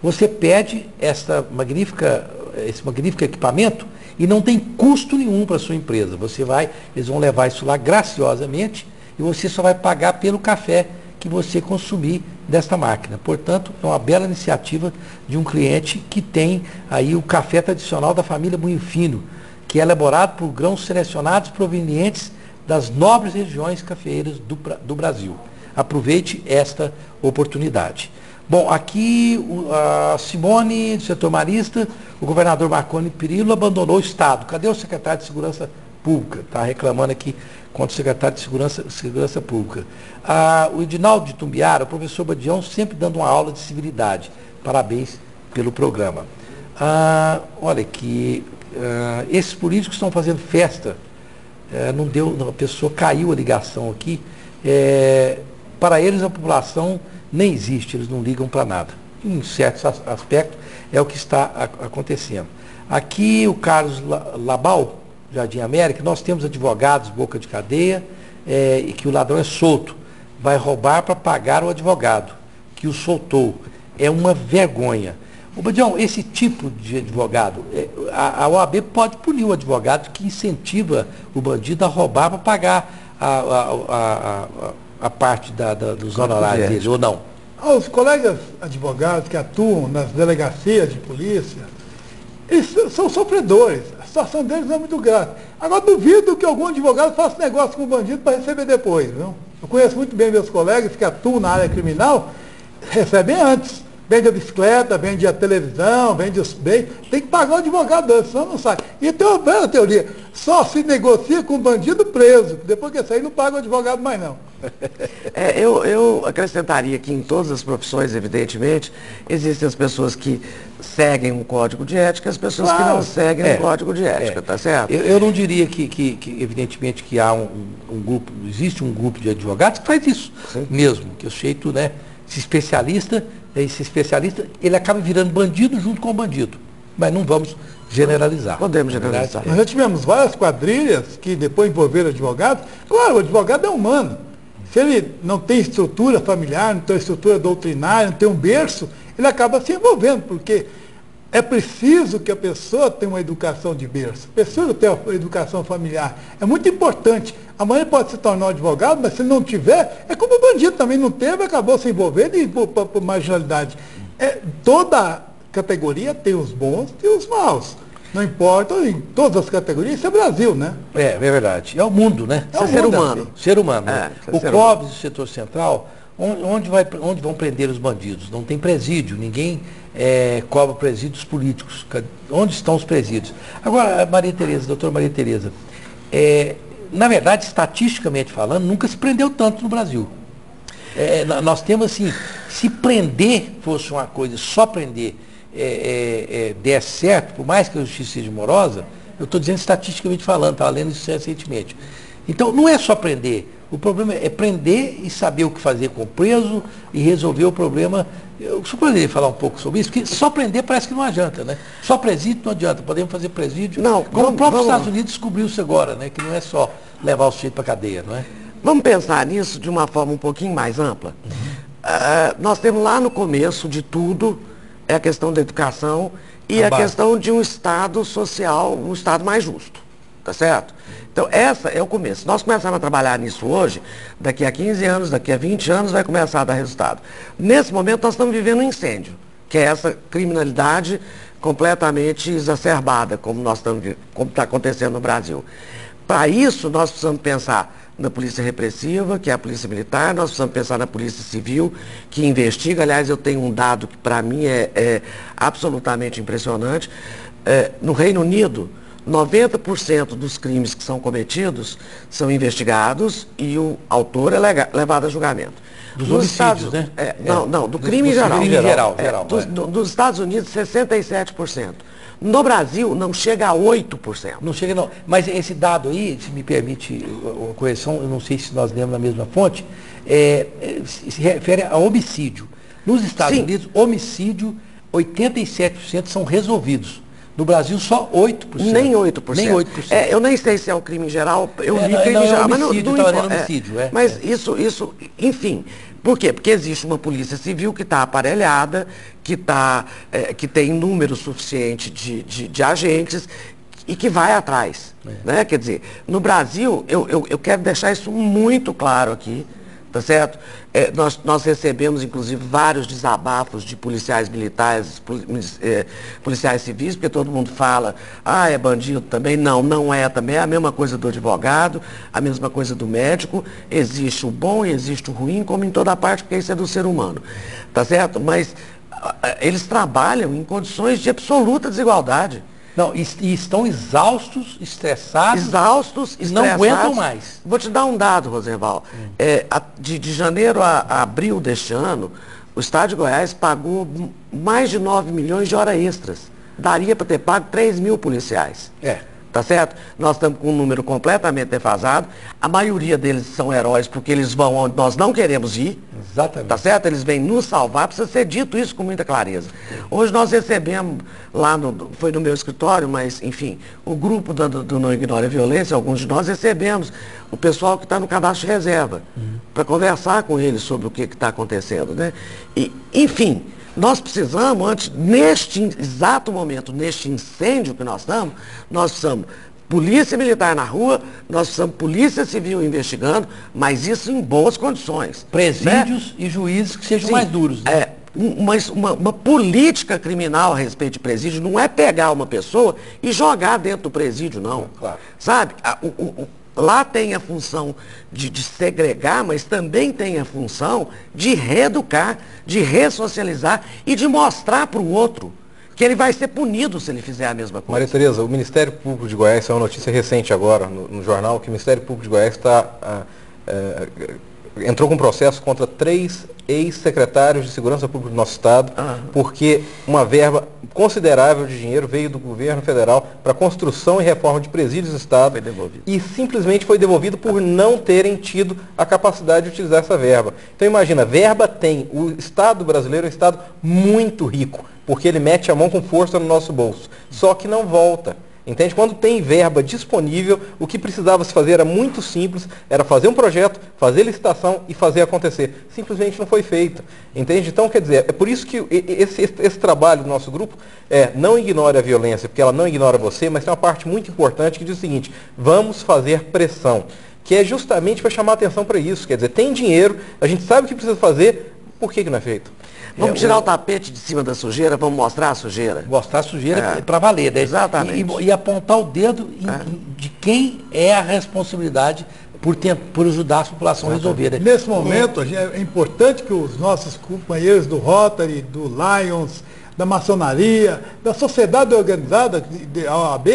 Você pede esse magnífico equipamento e não tem custo nenhum para a sua empresa. Eles vão levar isso lá graciosamente e você só vai pagar pelo café que você consumir desta máquina. Portanto, é uma bela iniciativa de um cliente que tem aí o café tradicional da família Moinho Fino, que é elaborado por grãos selecionados provenientes das nobres regiões cafeeiras do Brasil. Aproveite esta oportunidade. Bom, aqui a Simone, do setor marista, o governador Marconi Perillo abandonou o Estado. Cadê o secretário de Segurança Pública? Está reclamando aqui contra o secretário de Segurança Pública. O Edinaldo de Tumbiara, o professor Badião, sempre dando uma aula de civilidade. Parabéns pelo programa. Olha que esses políticos estão fazendo festa. A pessoa caiu a ligação aqui. Para eles a população nem existe, eles não ligam para nada. Em certos aspectos é o que está acontecendo. Aqui o Carlos Labal, Jardim América, nós temos advogados boca de cadeia e que o ladrão é solto. Vai roubar para pagar o advogado que o soltou. É uma vergonha. Ô Badião, esse tipo de advogado, a OAB pode punir o advogado que incentiva o bandido a roubar para pagar a parte dos honorários dele, ou não? Os colegas advogados que atuam nas delegacias de polícia, eles são sofredores. A situação deles não é muito grave. Agora, duvido que algum advogado faça negócio com o bandido para receber depois. Não? Eu conheço muito bem meus colegas que atuam na área criminal, recebem antes. Vende a bicicleta, vende a televisão, vende os bens. Tem que pagar o advogado antes, senão não sai. E tem uma bela teoria. Só se negocia com o bandido preso. Depois que sair, não paga o advogado mais não. Eu acrescentaria que em todas as profissões, evidentemente, existem as pessoas que seguem um código de ética e as pessoas que não seguem um código de ética, tá certo? Eu não diria que evidentemente, que há um grupo, existe um grupo de advogados que faz isso mesmo, que o sujeito, né, esse especialista, ele acaba virando bandido junto com o bandido. Mas não vamos generalizar. Podemos generalizar. Nós já tivemos várias quadrilhas que depois envolveram advogados. Claro, o advogado é humano. Se ele não tem estrutura familiar, não tem estrutura doutrinária, não tem um berço, ele acaba se envolvendo, porque é preciso que a pessoa tenha uma educação de berço, precisa ter uma educação familiar. É muito importante. Amanhã pode se tornar um advogado, mas se não tiver, é como o bandido também não teve, acabou se envolvendo e por marginalidade. Toda categoria tem os bons e os maus. Não importa, em todas as categorias, isso é Brasil, né? É verdade. É o mundo, né? É o ser humano. Ser humano. O COBS, o setor central, onde vão prender os bandidos? Não tem presídio, ninguém cobra presídios políticos. Onde estão os presídios? Agora, doutora Maria Tereza, na verdade, estatisticamente falando, nunca se prendeu tanto no Brasil. Nós temos assim, se prender fosse uma coisa, só prender der certo, por mais que a justiça seja morosa, eu estou dizendo estatisticamente falando, estava lendo isso recentemente. Então, não é só prender. O problema é prender e saber o que fazer com o preso e resolver o problema. Eu só poderia falar um pouco sobre isso, porque só prender parece que não adianta, né? Só presídio não adianta, podemos fazer presídio. Não, como o próprio Estados Unidos descobriu-se agora, né? Que não é só levar o sujeito para a cadeia, não é? Vamos pensar nisso de uma forma um pouquinho mais ampla. Nós temos lá no começo de tudo a questão da educação e a questão de um Estado social, um Estado mais justo, tá certo? Então, essa é o começo. Nós começamos a trabalhar nisso hoje, daqui a 15 anos, daqui a 20 anos vai começar a dar resultado. Nesse momento, nós estamos vivendo um incêndio, que é essa criminalidade completamente exacerbada, como está acontecendo no Brasil. Para isso, nós precisamos pensar na polícia repressiva, que é a polícia militar, nós precisamos pensar na polícia civil, que investiga. Aliás, eu tenho um dado que para mim é absolutamente impressionante. No Reino Unido, 90% dos crimes que são cometidos são investigados e o autor é levado a julgamento. Dos homicídios, né? Não, do crime em geral. Crime geral. Dos Estados Unidos, 67%. No Brasil, não chega a 8%. Não chega, não. Mas esse dado aí, se me permite a correção, eu não sei se nós lemos na mesma fonte, se refere a homicídio. Nos Estados Unidos, homicídio, 87% são resolvidos. No Brasil, só 8%. Nem 8%. Nem 8%. Eu nem sei se é o crime em geral, eu li crime em geral, mas não homicídio, importa. Homicídio, Mas isso, enfim, Por quê? Porque existe uma polícia civil que está aparelhada, que tem número suficiente de agentes e que vai atrás. Né? Quer dizer, no Brasil, eu quero deixar isso muito claro aqui, tá certo? Nós recebemos, inclusive, vários desabafos de policiais militares, policiais civis, porque todo mundo fala, é bandido também. Não, não é também. É a mesma coisa do advogado, a mesma coisa do médico. Existe o bom e existe o ruim, como em toda parte, porque isso é do ser humano. Tá certo? Mas eles trabalham em condições de absoluta desigualdade. Não, e estão exaustos, estressados. Exaustos, estressados. Não aguentam mais. Vou te dar um dado, Rosenval. De janeiro a abril deste ano, o Estado de Goiás pagou mais de 9 milhões de horas extras. Daria para ter pago 3 mil policiais. Tá certo? Nós estamos com um número completamente defasado. A maioria deles são heróis porque eles vão onde nós não queremos ir. Exatamente. Tá certo? Eles vêm nos salvar, precisa ser dito isso com muita clareza. Hoje nós recebemos lá, foi no meu escritório, mas enfim, o grupo do Não Ignore a Violência, alguns de nós recebemos o pessoal que está no cadastro de reserva, para conversar com eles sobre o que está acontecendo, né? E, enfim, nós precisamos, neste exato momento, neste incêndio que nós estamos, nós precisamos polícia militar na rua, nós precisamos polícia civil investigando, mas isso em boas condições. Presídios, né? E juízes que sejam mais duros. Né? Uma política criminal a respeito de presídio não é pegar uma pessoa e jogar dentro do presídio, não. Claro. Sabe? Lá tem a função de segregar, mas também tem a função de reeducar, de ressocializar e de mostrar para o outro que ele vai ser punido se ele fizer a mesma coisa. Maria Tereza, o Ministério Público de Goiás, é uma notícia recente agora no jornal, que o Ministério Público de Goiás entrou com um processo contra 3 ex-secretários de Segurança Pública do nosso Estado, porque uma verba considerável de dinheiro veio do governo federal para construção e reforma de presídios do Estado e simplesmente foi devolvido por não terem tido a capacidade de utilizar essa verba. Então imagina, verba tem, o Estado brasileiro é um Estado muito rico, porque ele mete a mão com força no nosso bolso, só que não volta. Entende? Quando tem verba disponível, o que precisava se fazer era muito simples, era fazer um projeto, fazer licitação e fazer acontecer. Simplesmente não foi feito. Entende? Então, quer dizer, é por isso que esse trabalho do nosso grupo não ignore a violência, porque ela não ignora você, mas tem uma parte muito importante que diz o seguinte: vamos fazer pressão, que é justamente para chamar atenção para isso. Quer dizer, tem dinheiro, a gente sabe o que precisa fazer, por que não é feito? Vamos tirar o tapete de cima da sujeira, vamos mostrar a sujeira. Mostrar a sujeira para valer, né? Exatamente. E apontar o dedo de quem é a responsabilidade por ajudar a população a resolver. Né? Nesse momento, é importante que os nossos companheiros do Rotary, do Lions, da maçonaria, da sociedade organizada, da OAB,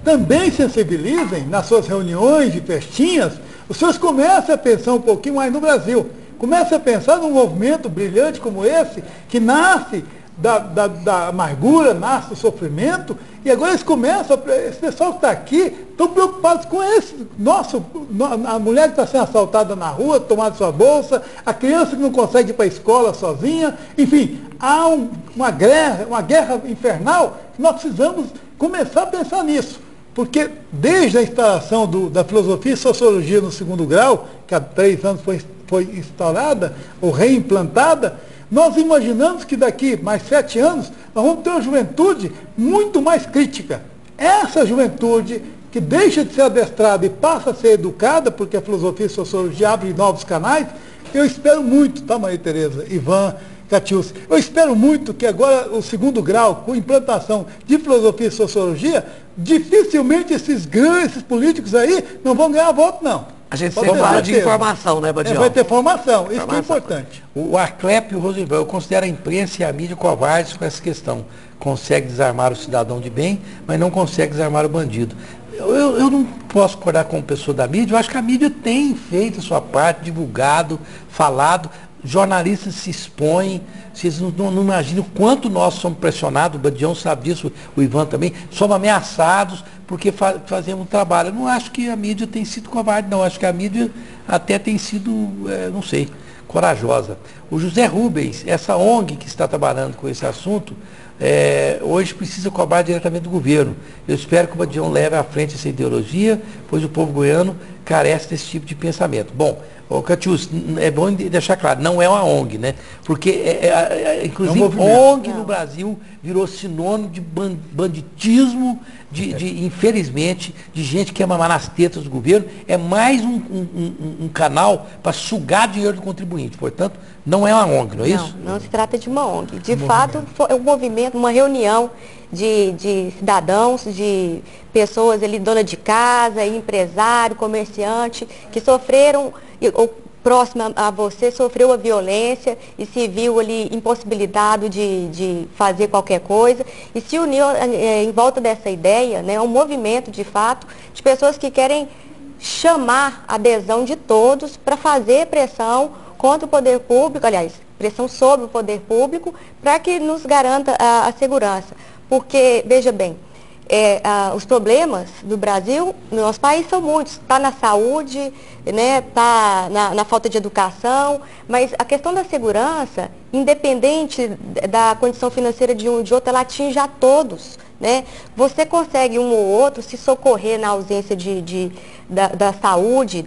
também sensibilizem nas suas reuniões de festinhas. Os senhores comecem a pensar um pouquinho mais no Brasil. Comece a pensar num movimento brilhante como esse, que nasce da amargura, nasce do sofrimento, e agora eles começam, esse pessoal que está aqui, estão preocupados com esse. A mulher que está sendo assaltada na rua, tomada sua bolsa, a criança que não consegue ir para a escola sozinha, enfim, há uma guerra infernal, que nós precisamos começar a pensar nisso. Porque desde a instalação da filosofia e sociologia no 2º grau, que há 3 anos foi instalada ou reimplantada, nós imaginamos que daqui mais 7 anos nós vamos ter uma juventude muito mais crítica. Essa juventude que deixa de ser adestrada e passa a ser educada, porque a filosofia e sociologia abre novos canais, eu espero muito, tá, Maria Tereza, Ivan, Catiúcia, eu espero muito que agora o 2º grau, com implantação de filosofia e sociologia, dificilmente esses políticos aí não vão ganhar voto, não. A gente sempre fala de informação, né, Badião? Vai ter formação, isso que é importante. O Arclep e o Rosenval, eu considero a imprensa e a mídia covardes com essa questão. Consegue desarmar o cidadão de bem, mas não consegue desarmar o bandido. Eu não posso concordar com a pessoa da mídia, eu acho que a mídia tem feito a sua parte, divulgado, falado, jornalistas se expõem, vocês não imaginam o quanto nós somos pressionados, o Badião sabe disso, o Ivan também, somos ameaçados porque fazemos um trabalho. Eu não acho que a mídia tem sido covarde, não, acho que a mídia até tem sido, não sei, corajosa. O José Rubens, essa ONG que está trabalhando com esse assunto, hoje precisa cobrar diretamente do governo. Eu espero que o Badião leve à frente essa ideologia, pois o povo goiano carece desse tipo de pensamento. Bom, Catiúcio, é bom deixar claro, não é uma ONG, né? Porque, inclusive, ONG no Brasil virou sinônimo de banditismo, infelizmente, de gente que quer mamar nas tetas do governo. É mais um canal para sugar dinheiro do contribuinte. Portanto, não é uma ONG, não é isso? Não se trata de uma ONG. De fato, é um movimento, uma reunião de cidadãos, de pessoas ali, dona de casa, empresário, comerciante, que sofreram, ou próxima a você, sofreu a violência e se viu ali impossibilitado de fazer qualquer coisa e se uniu em volta dessa ideia, né, um movimento de fato de pessoas que querem chamar a adesão de todos para fazer pressão contra o poder público, aliás, pressão sobre o poder público, para que nos garanta a segurança. Porque, veja bem, os problemas do Brasil, no nosso país, são muitos. Está na saúde, né, está na falta de educação, mas a questão da segurança, independente da condição financeira de um de outro, ela atinge a todos. Né? Você consegue um ou outro se socorrer na ausência da saúde,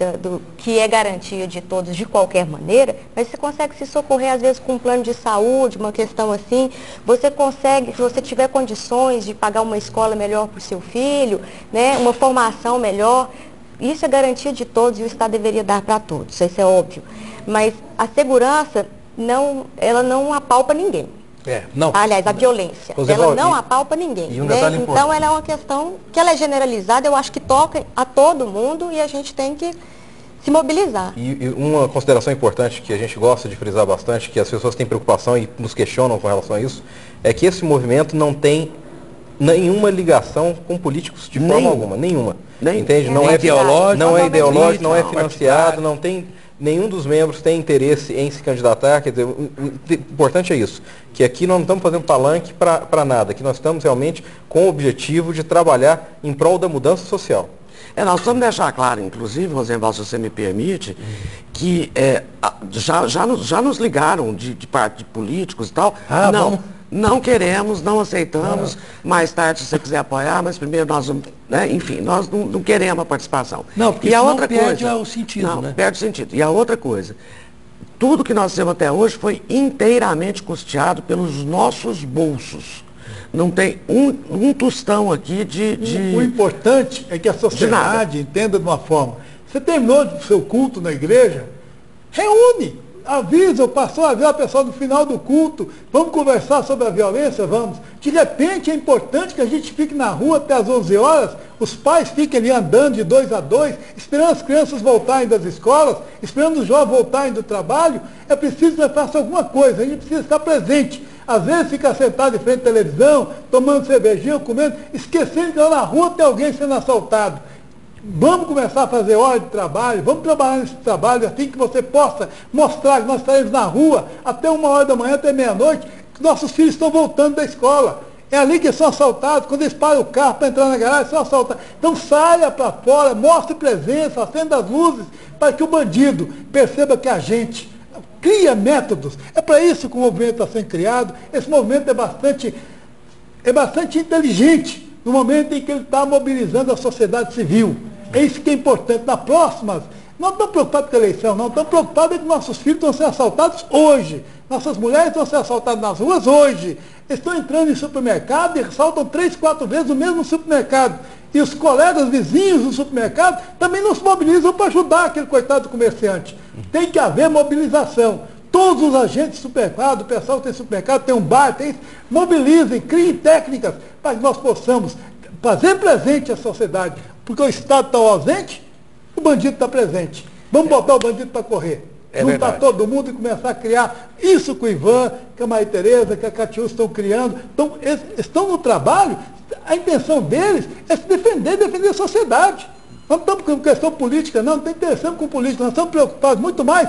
que é garantia de todos de qualquer maneira, mas você consegue se socorrer às vezes com um plano de saúde, uma questão assim, você consegue, se você tiver condições de pagar uma escola melhor para o seu filho, né, uma formação melhor, isso é garantia de todos e o Estado deveria dar para todos, isso é óbvio. Mas a segurança, ela não apalpa ninguém. Aliás, a violência, ela não apalpa ninguém. Né? Então, ela é uma questão que ela é generalizada, eu acho que toca a todo mundo e a gente tem que se mobilizar. E uma consideração importante que a gente gosta de frisar bastante, que as pessoas têm preocupação e nos questionam com relação a isso, é que esse movimento não tem nenhuma ligação com políticos de forma alguma, nenhuma. Entende? Não é ideológico, não é financiado, não tem... Nenhum dos membros tem interesse em se candidatar, quer dizer, o importante é isso, que aqui nós não estamos fazendo palanque para nada, que nós estamos realmente com o objetivo de trabalhar em prol da mudança social. Nós vamos deixar claro, inclusive, Rosenwald, se você me permite, que já nos ligaram de políticos e tal, não queremos, não aceitamos, mais tarde se você quiser apoiar, mas primeiro nós vamos, né, enfim, nós não queremos a participação. Não, porque senão perde o sentido, né? Perde o sentido. E a outra coisa, tudo que nós fizemos até hoje foi inteiramente custeado pelos nossos bolsos. Não tem um tostão aqui O importante é que a sociedade entenda de uma forma. Você terminou o seu culto na igreja, reúne. Avisa o pastor, avisa a pessoa no final do culto, vamos conversar sobre a violência, vamos. De repente é importante que a gente fique na rua até as 11 horas, os pais fiquem ali andando de 2 a 2, esperando as crianças voltarem das escolas, esperando os jovens voltarem do trabalho. É preciso que faça alguma coisa, a gente precisa estar presente. Às vezes fica sentado em frente à televisão, tomando cervejinha, comendo, esquecendo que lá na rua tem alguém sendo assaltado. Vamos começar a fazer hora de trabalho, vamos trabalhar nesse trabalho assim que você possa mostrar que nós estaremos na rua até 1h da manhã, até meia-noite, que nossos filhos estão voltando da escola. É ali que são assaltados, quando eles param o carro para entrar na garagem, são assaltados. Então saia para fora, mostre presença, acenda as luzes, para que o bandido perceba que a gente cria métodos. É para isso que o movimento está sendo criado. Esse movimento é bastante inteligente no momento em que ele está mobilizando a sociedade civil. É isso que é importante. Na próxima, não estamos preocupados com a eleição, não estamos preocupados é que nossos filhos estão sendo assaltados hoje. Nossas mulheres estão sendo assaltadas nas ruas hoje. Eles estão entrando em supermercado e assaltam 3, 4 vezes o mesmo supermercado. E os colegas vizinhos do supermercado também não se mobilizam para ajudar aquele coitado comerciante. Tem que haver mobilização. Todos os agentes do supermercado, o pessoal que tem supermercado, tem um bar, tem isso, mobilizem, criem técnicas para que nós possamos fazer presente a sociedade. Porque o Estado está ausente, o bandido está presente. Vamos botar o bandido para correr. Juntar todo mundo e começar a criar isso que o Ivan, que a Maria Tereza, que a Catiúcia estão criando. Então, eles estão no trabalho, a intenção deles é se defender a sociedade. Não estamos com questão política, não tem interesse com política, nós estamos preocupados muito mais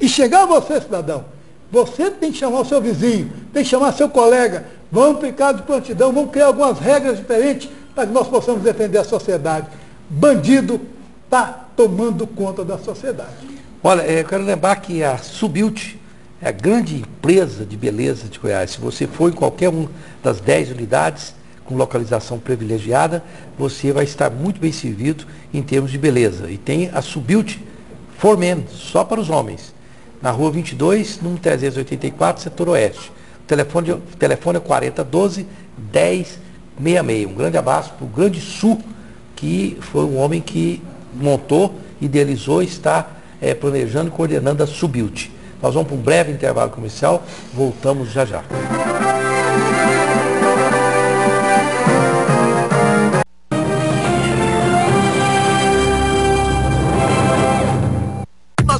em chegar a você, cidadão. Você tem que chamar o seu vizinho, tem que chamar seu colega, vamos ficar de prontidão, vamos criar algumas regras diferentes para que nós possamos defender a sociedade. Bandido está tomando conta da sociedade. Olha, eu quero lembrar que a Subilt é a grande empresa de beleza de Goiás. Se você for em qualquer uma das 10 unidades com localização privilegiada, você vai estar muito bem servido em termos de beleza. E tem a Subilt for Men, só para os homens, na rua 22, número 384, setor oeste. O telefone é 4012-1066. Um grande abraço para o Grande Sul, que foi um homem que montou, idealizou e está planejando e coordenando a Subilt. Nós vamos para um breve intervalo comercial, voltamos já já.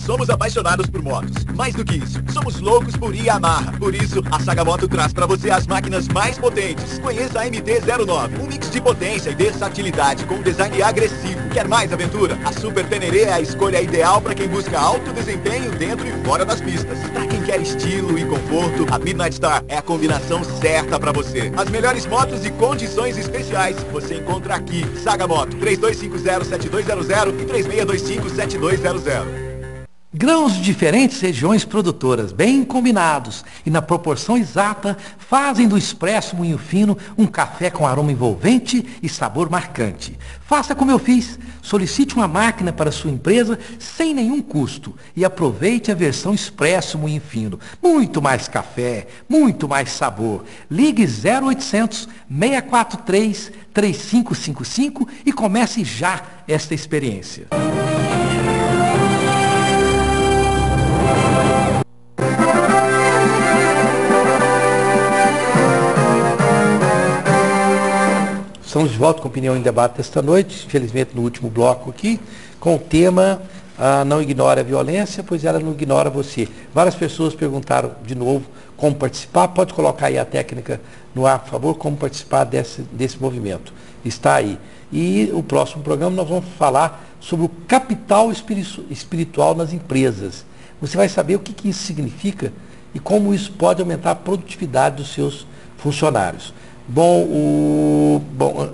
Somos apaixonados por motos. Mais do que isso, somos loucos por Yamaha. Por isso, a Saga Moto traz para você as máquinas mais potentes. Conheça a MT-09, um mix de potência e versatilidade com design agressivo. Quer mais aventura? A Super Teneré é a escolha ideal para quem busca alto desempenho dentro e fora das pistas. Para quem quer estilo e conforto, a Midnight Star é a combinação certa para você. As melhores motos e condições especiais você encontra aqui. Saga Moto, 3250-7200 e 3625-7200. Grãos de diferentes regiões produtoras, bem combinados e na proporção exata, fazem do Expresso Moinho Fino um café com aroma envolvente e sabor marcante. Faça como eu fiz, solicite uma máquina para sua empresa sem nenhum custo e aproveite a versão Expresso Moinho Fino. Muito mais café, muito mais sabor. Ligue 0800 643 3555 e comece já esta experiência. Estamos de volta com Opinião em Debate esta noite, infelizmente no último bloco aqui, com o tema Não Ignore a Violência, pois ela não ignora você. Várias pessoas perguntaram de novo como participar. Pode colocar aí a técnica no ar, por favor, como participar desse movimento. Está aí. E o próximo programa nós vamos falar sobre o capital espiritual nas empresas. Você vai saber o que isso significa e como isso pode aumentar a produtividade dos seus funcionários. Bom,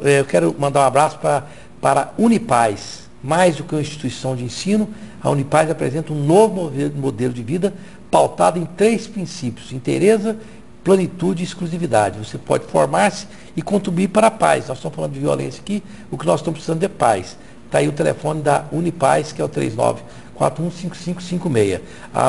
eu quero mandar um abraço para a Unipaz. Mais do que uma instituição de ensino, a Unipaz apresenta um novo modelo de vida pautado em 3 princípios: interesse, plenitude e exclusividade. Você pode formar-se e contribuir para a paz. Nós estamos falando de violência aqui, o que nós estamos precisando é paz. Está aí o telefone da Unipaz, que é o 39415556.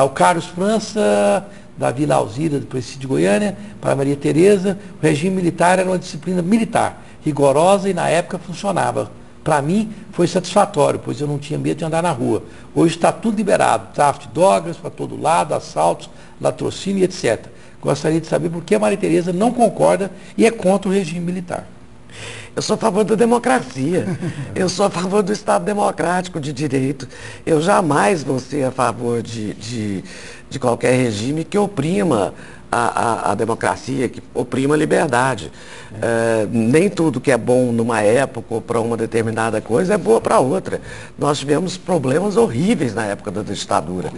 O Carlos França, da Vila Alzira, do Presídio de Goiânia, para Maria Tereza. O regime militar era uma disciplina militar, rigorosa e na época funcionava. Para mim foi satisfatório, pois eu não tinha medo de andar na rua. Hoje está tudo liberado, tráfico de drogas para todo lado, assaltos, latrocínio e etc. Gostaria de saber por que a Maria Tereza não concorda e é contra o regime militar. Eu sou a favor da democracia, eu sou a favor do Estado democrático de direito. Eu jamais vou ser a favor de qualquer regime que oprima a democracia, que oprima a liberdade. Nem tudo que é bom numa época ou para uma determinada coisa é boa para outra. Nós tivemos problemas horríveis na época da ditadura.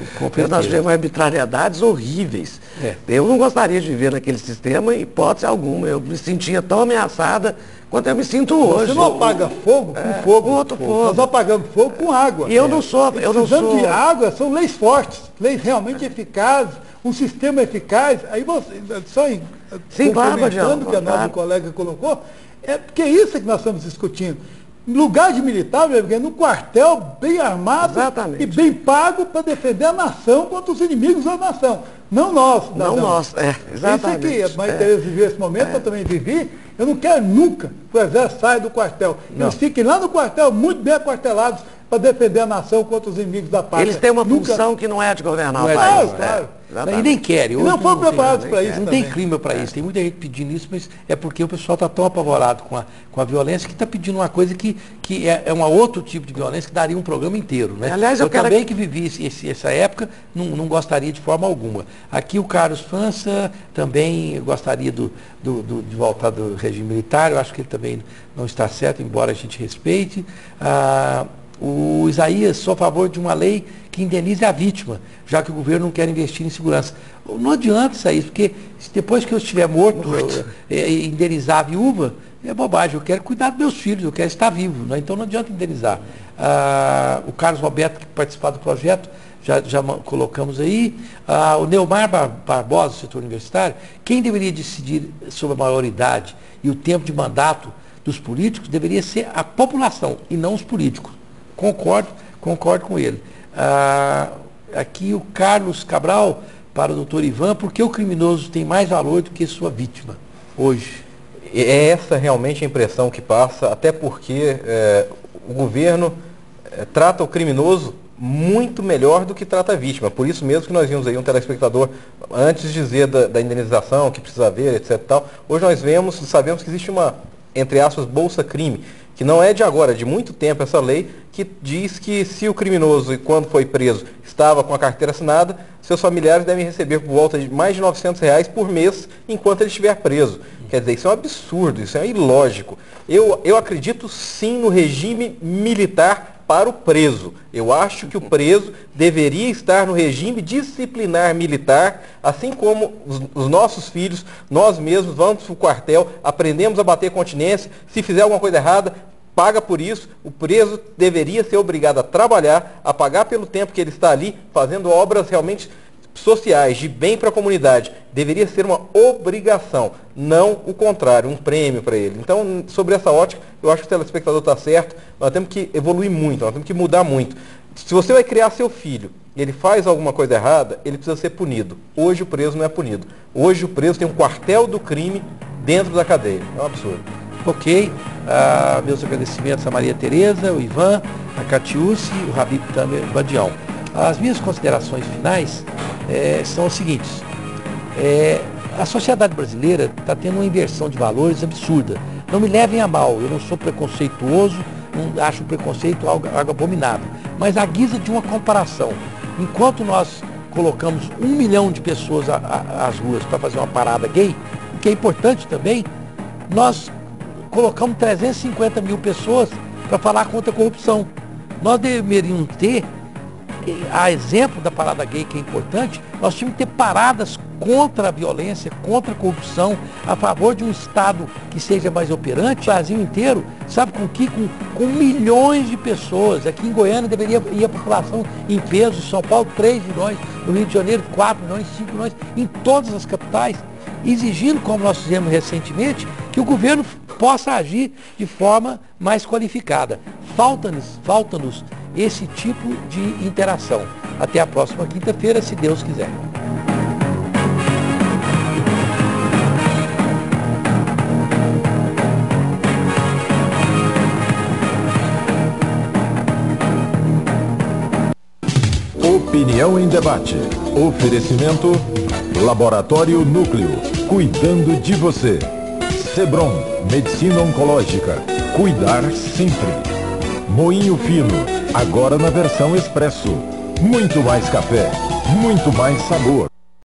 Nós tivemos arbitrariedades horríveis. Eu não gostaria de viver naquele sistema em hipótese alguma. Eu me sentia tão ameaçada quanto eu me sinto hoje. Você não apaga fogo com fogo. Outro fogo. Nós apagamos fogo com água. E eu não sou. Precisando de água, são leis fortes, leis realmente eficazes, um sistema eficaz. Aí você, só complementando o que a nossa colega colocou, é porque é isso que nós estamos discutindo. Lugar de militar, no quartel, bem armado e bem pago para defender a nação contra os inimigos da nação. Não nós. Não nós, exatamente. Isso aqui, a Maria Tereza viveu esse momento, eu também vivi. Eu não quero nunca que o exército saia do quartel. Eles fiquem lá no quartel, muito bem aquartelados, para defender a nação contra os inimigos da pátria. Eles têm uma função que não é de governar o país. Claro. E nem querem. Não foram preparados para isso. Não tem clima para isso. Tem muita gente pedindo isso, mas é porque o pessoal está tão apavorado com a violência que está pedindo uma coisa que é um outro tipo de violência que daria um programa inteiro. Né? Aliás, eu também que vivi essa época, não gostaria de forma alguma. Aqui o Carlos França também gostaria de voltar do regime militar. Eu acho que ele também não está certo, embora a gente respeite. O Isaías, sou a favor de uma lei que indenize a vítima, já que o governo não quer investir em segurança. Não adianta isso aí, porque depois que eu estiver morto, indenizar a viúva, é bobagem. Eu quero cuidar dos meus filhos, eu quero estar vivo, né? Então não adianta indenizar. O Carlos Roberto, que participou do projeto, já colocamos aí. O Neomar Barbosa, do setor universitário, quem deveria decidir sobre a maioridade e o tempo de mandato dos políticos deveria ser a população e não os políticos. Concordo com ele. Aqui o Carlos Cabral, para o doutor Ivan, por que o criminoso tem mais valor do que sua vítima hoje? É essa realmente a impressão que passa, até porque o governo trata o criminoso muito melhor do que trata a vítima. Por isso mesmo que nós vimos aí um telespectador, antes de dizer da indenização que precisa haver, etc. Tal, hoje nós sabemos que existe uma, entre aspas, bolsa-crime, que não é de agora, é de muito tempo essa lei, que diz que se o criminoso, quando foi preso, estava com a carteira assinada, seus familiares devem receber por volta de mais de R$900 por mês enquanto ele estiver preso. Quer dizer, isso é um absurdo, isso é ilógico. Eu acredito sim no regime militar para o preso. Eu acho que o preso deveria estar no regime disciplinar militar, assim como os nossos filhos, nós mesmos vamos para o quartel, aprendemos a bater continência, se fizer alguma coisa errada, paga por isso. O preso deveria ser obrigado a trabalhar, a pagar pelo tempo que ele está ali, fazendo obras realmente sociais, de bem para a comunidade. Deveria ser uma obrigação, não o contrário, um prêmio para ele. Então, sobre essa ótica, eu acho que o telespectador está certo. Nós temos que evoluir muito, nós temos que mudar muito. Se você vai criar seu filho e ele faz alguma coisa errada, ele precisa ser punido. Hoje o preso não é punido. Hoje o preso tem um quartel do crime dentro da cadeia. É um absurdo. Ok. Meus agradecimentos a Maria Tereza, o Ivan, a Catiúce, o Habib Tamer Badião. As minhas considerações finais são as seguintes. A sociedade brasileira está tendo uma inversão de valores absurda. Não me levem a mal, eu não sou preconceituoso, não acho o preconceito algo abominável. Mas à guisa de uma comparação, enquanto nós colocamos 1 milhão de pessoas às ruas para fazer uma parada gay, o que é importante também, nós colocamos 350 mil pessoas para falar contra a corrupção. Nós deveríamos ter, a exemplo da parada gay, que é importante, nós tínhamos que ter paradas contra a violência, contra a corrupção, a favor de um Estado que seja mais operante. O Brasil inteiro, sabe com que? Com milhões de pessoas. Aqui em Goiânia deveria ir a população em peso, em São Paulo 3 milhões, no Rio de Janeiro 4 milhões, 5 milhões, em todas as capitais, exigindo, como nós fizemos recentemente, que o governo possa agir de forma mais qualificada. Falta-nos esse tipo de interação. Até a próxima quinta-feira, se Deus quiser. Opinião em debate. Oferecimento Laboratório Núcleo, cuidando de você. Sebrom, medicina oncológica, cuidar sempre. Moinho Fino, agora na versão expresso. Muito mais café, muito mais sabor.